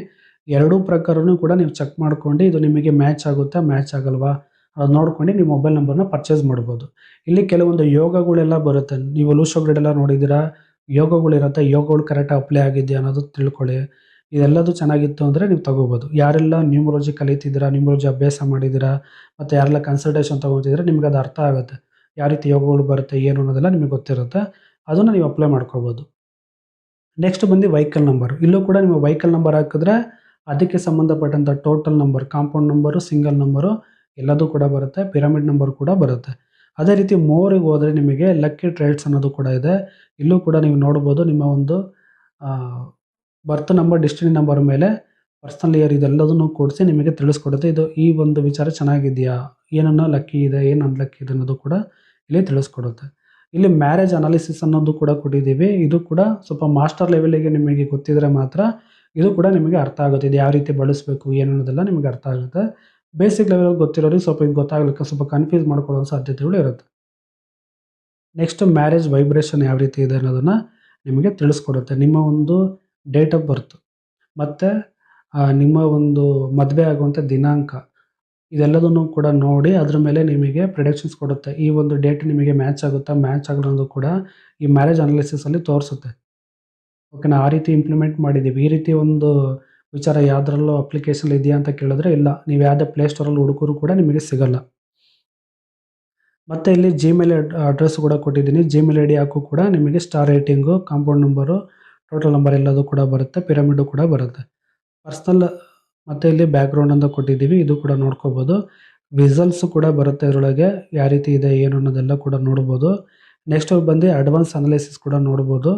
ಎರಡೂ ಪ್ರಕಾರನೂ ಕೂಡ ನೀವು ಚೆಕ್ ಮಾಡ್ಕೊಂಡು ಇದು ನಿಮಗೆ ಮ್ಯಾಚ್ ಆಗುತ್ತಾ, ಮ್ಯಾಚ್ ಆಗಲ್ವಾ ಅದು ನೋಡ್ಕೊಂಡು ನೀವು ಮೊಬೈಲ್ ನಂಬರ್ನ ಪರ್ಚೇಸ್ ಮಾಡ್ಬೋದು. ಇಲ್ಲಿ ಕೆಲವೊಂದು ಯೋಗಗಳೆಲ್ಲ ಬರುತ್ತೆ. ನೀವು ಲೂಸೋ ಗ್ರಿಡ್ ಎಲ್ಲ ನೋಡಿದ್ದೀರಾ, ಯೋಗಗಳಿರುತ್ತೆ. ಯೋಗಗಳು ಕರೆಕ್ಟಾಗಿ ಅಪ್ಲೈ ಆಗಿದೆಯಾ ಅನ್ನೋದು ತಿಳ್ಕೊಳ್ಳಿ. ಇದೆಲ್ಲದು ಚೆನ್ನಾಗಿತ್ತು ಅಂದರೆ ನೀವು ತೊಗೋಬೋದು. ಯಾರೆಲ್ಲ ನ್ಯೂಮರಾಲಜಿ ಕಲಿತಿದ್ದೀರಾ, ನ್ಯೂಮರಾಲಜಿ ಅಭ್ಯಾಸ ಮಾಡಿದ್ದೀರಾ ಮತ್ತು ಯಾರೆಲ್ಲ ಕನ್ಸಲ್ಟೇಷನ್ ತೊಗೊತಿದ್ದೀರಾ, ನಿಮ್ಗೆ ಅದು ಅರ್ಥ ಆಗುತ್ತೆ. ಯಾವ ರೀತಿ ಯೋಗಗಳು ಬರುತ್ತೆ ಏನು ಅನ್ನೋದೆಲ್ಲ ನಿಮಗೆ ಗೊತ್ತಿರುತ್ತೆ. ಅದನ್ನು ನೀವು ಅಪ್ಲೈ ಮಾಡ್ಕೋಬೋದು. ನೆಕ್ಸ್ಟ್ ಬಂದು ವೆಹಿಕಲ್ ನಂಬರ್. ಇಲ್ಲೂ ಕೂಡ ನೀವು ವೆಹಿಕಲ್ ನಂಬರ್ ಹಾಕಿದ್ರೆ ಅದಕ್ಕೆ ಸಂಬಂಧಪಟ್ಟಂಥ total number, compound number, single number ಎಲ್ಲದೂ ಕೂಡ ಬರುತ್ತೆ. ಪಿರಮಿಡ್ ನಂಬರ್ ಕೂಡ ಬರುತ್ತೆ. ಅದೇ ರೀತಿ ಮೋರಿಗೆ ಹೋದರೆ ನಿಮಗೆ ಲಕ್ಕಿ ಟ್ರೇಡ್ಸ್ ಅನ್ನೋದು ಕೂಡ ಇದೆ. ಇಲ್ಲೂ ಕೂಡ ನೀವು ನೋಡ್ಬೋದು. ನಿಮ್ಮ ಒಂದು ಬರ್ತ್ ನಂಬರ್, ಡೆಸ್ಟಿನಿ ನಂಬರ್ ಮೇಲೆ ಪರ್ಸನಲ್ ಇಯರ್ ಇದೆಲ್ಲದನ್ನು ಕೂಡಿಸಿ ನಿಮಗೆ ತಿಳಿಸ್ಕೊಡುತ್ತೆ. ಇದು ಈ ಒಂದು ವಿಚಾರ ಚೆನ್ನಾಗಿದೆಯಾ, ಏನನ್ನ ಲಕ್ಕಿ ಇದೆ, ಏನು ಅನ್ಲಕ್ಕಿ ಇದೆ ಅನ್ನೋದು ಕೂಡ ಇಲ್ಲಿ ತಿಳಿಸ್ಕೊಡುತ್ತೆ. ಇಲ್ಲಿ ಮ್ಯಾರೇಜ್ ಅನಾಲಿಸಿಸ್ ಅನ್ನೋದು ಕೂಡ ಕೊಟ್ಟಿದ್ದೀವಿ. ಇದು ಕೂಡ ಸ್ವಲ್ಪ ಮಾಸ್ಟರ್ ಲೆವೆಲಿಗೆ ನಿಮಗೆ ಗೊತ್ತಿದ್ರೆ ಮಾತ್ರ ಇದು ಕೂಡ ನಿಮಗೆ ಅರ್ಥ ಆಗುತ್ತೆ. ಇದು ಯಾವ ರೀತಿ ಬಳಸಬೇಕು ಏನು ಅನ್ನೋದೆಲ್ಲ ನಿಮಗೆ ಅರ್ಥ ಆಗುತ್ತೆ. ಬೇಸಿಕ್ ಲೆವೆಲ್ ಗೊತ್ತಿರೋರಿಗೆ ಸ್ವಲ್ಪ ಇದು ಗೊತ್ತಾಗಲಿಕ್ಕೆ ಸ್ವಲ್ಪ ಕನ್ಫ್ಯೂಸ್ ಮಾಡ್ಕೊಳ್ಳೋ ಸಾಧ್ಯತೆಗಳು ಇರುತ್ತೆ. ನೆಕ್ಸ್ಟ್ ಮ್ಯಾರೇಜ್ ವೈಬ್ರೇಷನ್ ಯಾವ ರೀತಿ ಇದೆ ಅನ್ನೋದನ್ನು ನಿಮಗೆ ತಿಳಿಸ್ಕೊಡುತ್ತೆ. ನಿಮ್ಮ ಒಂದು ಡೇಟ್ ಆಫ್ ಬರ್ತ್ ಮತ್ತು ನಿಮ್ಮ ಒಂದು ಮದುವೆ ಆಗುವಂಥ ದಿನಾಂಕ ಇದೆಲ್ಲದನ್ನು ಕೂಡ ನೋಡಿ ಅದ್ರ ಮೇಲೆ ನಿಮಗೆ ಪ್ರಿಡಿಕ್ಷನ್ಸ್ ಕೊಡುತ್ತೆ. ಈ ಒಂದು ಡೇಟ್ ನಿಮಗೆ ಮ್ಯಾಚ್ ಆಗುತ್ತಾ, ಮ್ಯಾಚ್ ಆಗಲ್ಲ ಕೂಡ ಈ ಮ್ಯಾರೇಜ್ ಅನಾಲಿಸಿಸಲ್ಲಿ ತೋರಿಸುತ್ತೆ. ಓಕೆನಾ? ಆ ರೀತಿ ಇಂಪ್ಲಿಮೆಂಟ್ ಮಾಡಿದ್ದೀವಿ. ಈ ರೀತಿ ಒಂದು ವಿಚಾರ ಯಾವುದ್ರಲ್ಲೂ ಅಪ್ಲಿಕೇಶನ್ ಇದೆಯಾ ಅಂತ ಕೇಳಿದ್ರೆ ಇಲ್ಲ. ನೀವು ಯಾವುದೇ ಪ್ಲೇಸ್ಟೋರಲ್ಲಿ ಹುಡುಕರು ಕೂಡ ನಿಮಗೆ ಸಿಗಲ್ಲ. ಮತ್ತು ಇಲ್ಲಿ ಜಿಮೇಲ್ ಅಡ್ರೆಸ್ ಕೂಡ ಕೊಟ್ಟಿದ್ದೀನಿ. ಜಿಮೇಲ್ ಐ ಡಿ ಹಾಕು ಕೂಡ ನಿಮಗೆ star rating, compound number, total number ಎಲ್ಲದು ಕೂಡ ಬರುತ್ತೆ. ಪಿರಮಿಡು ಕೂಡ ಬರುತ್ತೆ. ಪರ್ಸ್ನಲ್ ಮತ್ತು ಇಲ್ಲಿ ಬ್ಯಾಕ್ಗ್ರೌಂಡ್ ಅಂತ ಕೊಟ್ಟಿದ್ದೀವಿ. ಇದು ಕೂಡ ನೋಡ್ಕೋಬೋದು. ವಿಸಲ್ಸ್ ಕೂಡ ಬರುತ್ತೆ ಇದರೊಳಗೆ. ಯಾವ ರೀತಿ ಇದೆ ಏನು ಅನ್ನೋದೆಲ್ಲ ಕೂಡ ನೋಡ್ಬೋದು. ನೆಕ್ಸ್ಟ್ ಬಂದು ಅಡ್ವಾನ್ಸ್ ಅನಾಲಿಸಿಸ್ ಕೂಡ ನೋಡ್ಬೋದು.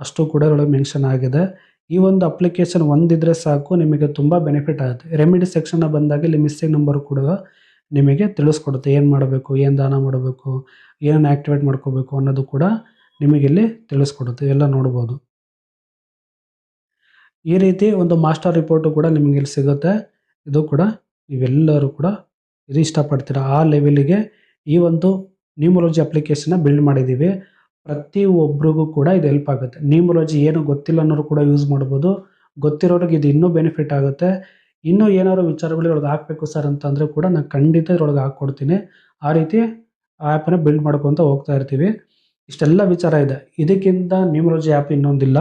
ಅಷ್ಟು ಕೂಡ ಇದರೊಳಗೆ ಮೆನ್ಷನ್ ಆಗಿದೆ. ಈ ಒಂದು ಅಪ್ಲಿಕೇಶನ್ ಒಂದಿದ್ರೆ ಸಾಕು, ನಿಮಗೆ ತುಂಬ ಬೆನಿಫಿಟ್ ಆಗುತ್ತೆ. ರೆಮಿಡಿ ಸೆಕ್ಷನ್ನ ಬಂದಾಗ ಇಲ್ಲಿ ಮಿಸ್ಸಿಂಗ್ ನಂಬರ್ ಕೂಡ ನಿಮಗೆ ತಿಳಿಸ್ಕೊಡುತ್ತೆ. ಏನು ಮಾಡಬೇಕು, ಏನು ದಾನ ಮಾಡಬೇಕು, ಏನನ್ನು ಆ್ಯಕ್ಟಿವೇಟ್ ಮಾಡ್ಕೋಬೇಕು ಅನ್ನೋದು ಕೂಡ ನಿಮಗಿಲ್ಲಿ ತಿಳಿಸ್ಕೊಡುತ್ತೆ. ಎಲ್ಲ ನೋಡ್ಬೋದು. ಈ ರೀತಿ ಒಂದು ಮಾಸ್ಟರ್ ರಿಪೋರ್ಟು ಕೂಡ ನಿಮಗಿಲ್ಲಿ ಸಿಗುತ್ತೆ. ಇದು ಕೂಡ ನೀವೆಲ್ಲರೂ ಕೂಡ ಇದು ಇಷ್ಟಪಡ್ತೀರಾ ಆ ಲೆವೆಲಿಗೆ ಈ ಒಂದು ನ್ಯೂಮರಾಲಜಿ ಅಪ್ಲಿಕೇಶನ್ನ ಬಿಲ್ಡ್ ಮಾಡಿದ್ದೀವಿ. ಪ್ರತಿ ಒಬ್ರಿಗೂ ಕೂಡ ಇದು ಹೆಲ್ಪ್ ಆಗುತ್ತೆ. ನ್ಯೂಮರಾಲಜಿ ಏನು ಗೊತ್ತಿಲ್ಲ ಅನ್ನೋರು ಕೂಡ ಯೂಸ್ ಮಾಡ್ಬೋದು. ಗೊತ್ತಿರೋರಿಗೆ ಇದು ಇನ್ನೂ ಬೆನಿಫಿಟ್ ಆಗುತ್ತೆ. ಇನ್ನೂ ಏನಾದ್ರು ವಿಚಾರಗಳು ಇದ್ರೊಳಗೆ ಹಾಕಬೇಕು ಸರ್ ಅಂತಂದರೆ ಕೂಡ ನಾನು ಖಂಡಿತ ಇದ್ರೊಳಗೆ ಹಾಕ್ಕೊಡ್ತೀನಿ. ಆ ರೀತಿ ಆ್ಯಪನ್ನು ಬಿಲ್ಡ್ ಮಾಡ್ಕೊತ ಹೋಗ್ತಾ ಇರ್ತೀವಿ. ಇಷ್ಟೆಲ್ಲ ವಿಚಾರ ಇದೆ. ಇದಕ್ಕಿಂತ ನ್ಯೂಮರಾಲಜಿ ಆ್ಯಪ್ ಇನ್ನೊಂದಿಲ್ಲ.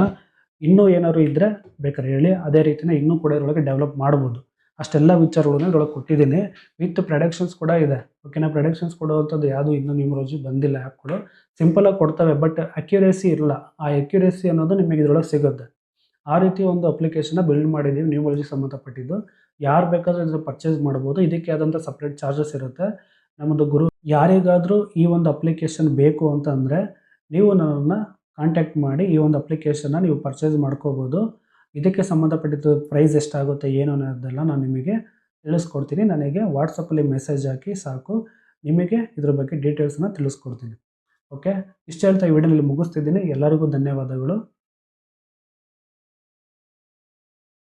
ಇನ್ನೂ ಏನಾದ್ರು ಇದ್ದರೆ ಬೇಕಾದ್ರೆ ಹೇಳಿ. ಅದೇ ರೀತಿನೇ ಇನ್ನೂ ಕೂಡ ಇದರೊಳಗೆ ಡೆವಲಪ್ ಮಾಡ್ಬೋದು. ಅಷ್ಟೆಲ್ಲ ವಿಚಾರಗಳನ್ನು ಇದರೊಳಗೆ ಕೊಟ್ಟಿದ್ದೀನಿ. ವಿತ್ ಪ್ರೊಡಕ್ಷನ್ಸ್ ಕೂಡ ಇದೆ. ಓಕೆನಾ? ಪ್ರೊಡಕ್ಷನ್ಸ್ ಕೊಡುವಂಥದ್ದು ಯಾವುದೂ ಇನ್ನೂ ನ್ಯೂಮರಾಲಜಿ ಬಂದಿಲ್ಲ ಆ್ಯಪ್ಗಳು. ಸಿಂಪಲಾಗಿ ಕೊಡ್ತವೆ, ಬಟ್ ಅಕ್ಯುರೇಸಿ ಇರಲ್ಲ. ಆ ಅಕ್ಯುರೇಸಿ ಅನ್ನೋದು ನಿಮಗೆ ಇದರೊಳಗೆ ಸಿಗುತ್ತೆ. ಆ ರೀತಿ ಒಂದು ಅಪ್ಲಿಕೇಶನ್ನ ಬಿಲ್ಡ್ ಮಾಡಿದ್ದೀವಿ ನ್ಯೂಮರಾಲಜಿಗೆ ಸಂಬಂಧಪಟ್ಟಿದ್ದು. ಯಾರು ಬೇಕಾದರೂ ಇದನ್ನು ಪರ್ಚೇಸ್ ಮಾಡ್ಬೋದು. ಇದಕ್ಕೆ ಆದಂಥ ಸಪ್ರೇಟ್ ಚಾರ್ಜಸ್ ಇರುತ್ತೆ. ನಮ್ಮದು ಗುರು ಯಾರಿಗಾದರೂ ಈ ಒಂದು ಅಪ್ಲಿಕೇಶನ್ ಬೇಕು ಅಂತ ಅಂದರೆ ನೀವು ನನ್ನನ್ನು ಕಾಂಟ್ಯಾಕ್ಟ್ ಮಾಡಿ ಈ ಒಂದು ಅಪ್ಲಿಕೇಶನ್ನ ನೀವು ಪರ್ಚೇಸ್ ಮಾಡ್ಕೋಬೋದು. ಇದಕ್ಕೆ ಸಂಬಂಧಪಟ್ಟಿದ್ದು ಪ್ರೈಸ್ ಎಷ್ಟಾಗುತ್ತೆ ಏನು ಅನ್ನೋದೆಲ್ಲ ನಾನು ನಿಮಗೆ ತಿಳಿಸ್ಕೊಡ್ತೀನಿ. ನನಗೆ ವಾಟ್ಸಪ್ಪಲ್ಲಿ ಮೆಸೇಜ್ ಹಾಕಿ ಸಾಕು, ನಿಮಗೆ ಇದ್ರ ಬಗ್ಗೆ ಡೀಟೇಲ್ಸನ್ನ ತಿಳಿಸ್ಕೊಡ್ತೀನಿ. ಓಕೆ? ಇಷ್ಟು ಹೇಳ್ತಾ ಈ ವಿಡಿಯೋನಲ್ಲಿ ಮುಗಿಸ್ತಿದ್ದೀನಿ. ಎಲ್ಲರಿಗೂ ಧನ್ಯವಾದಗಳು.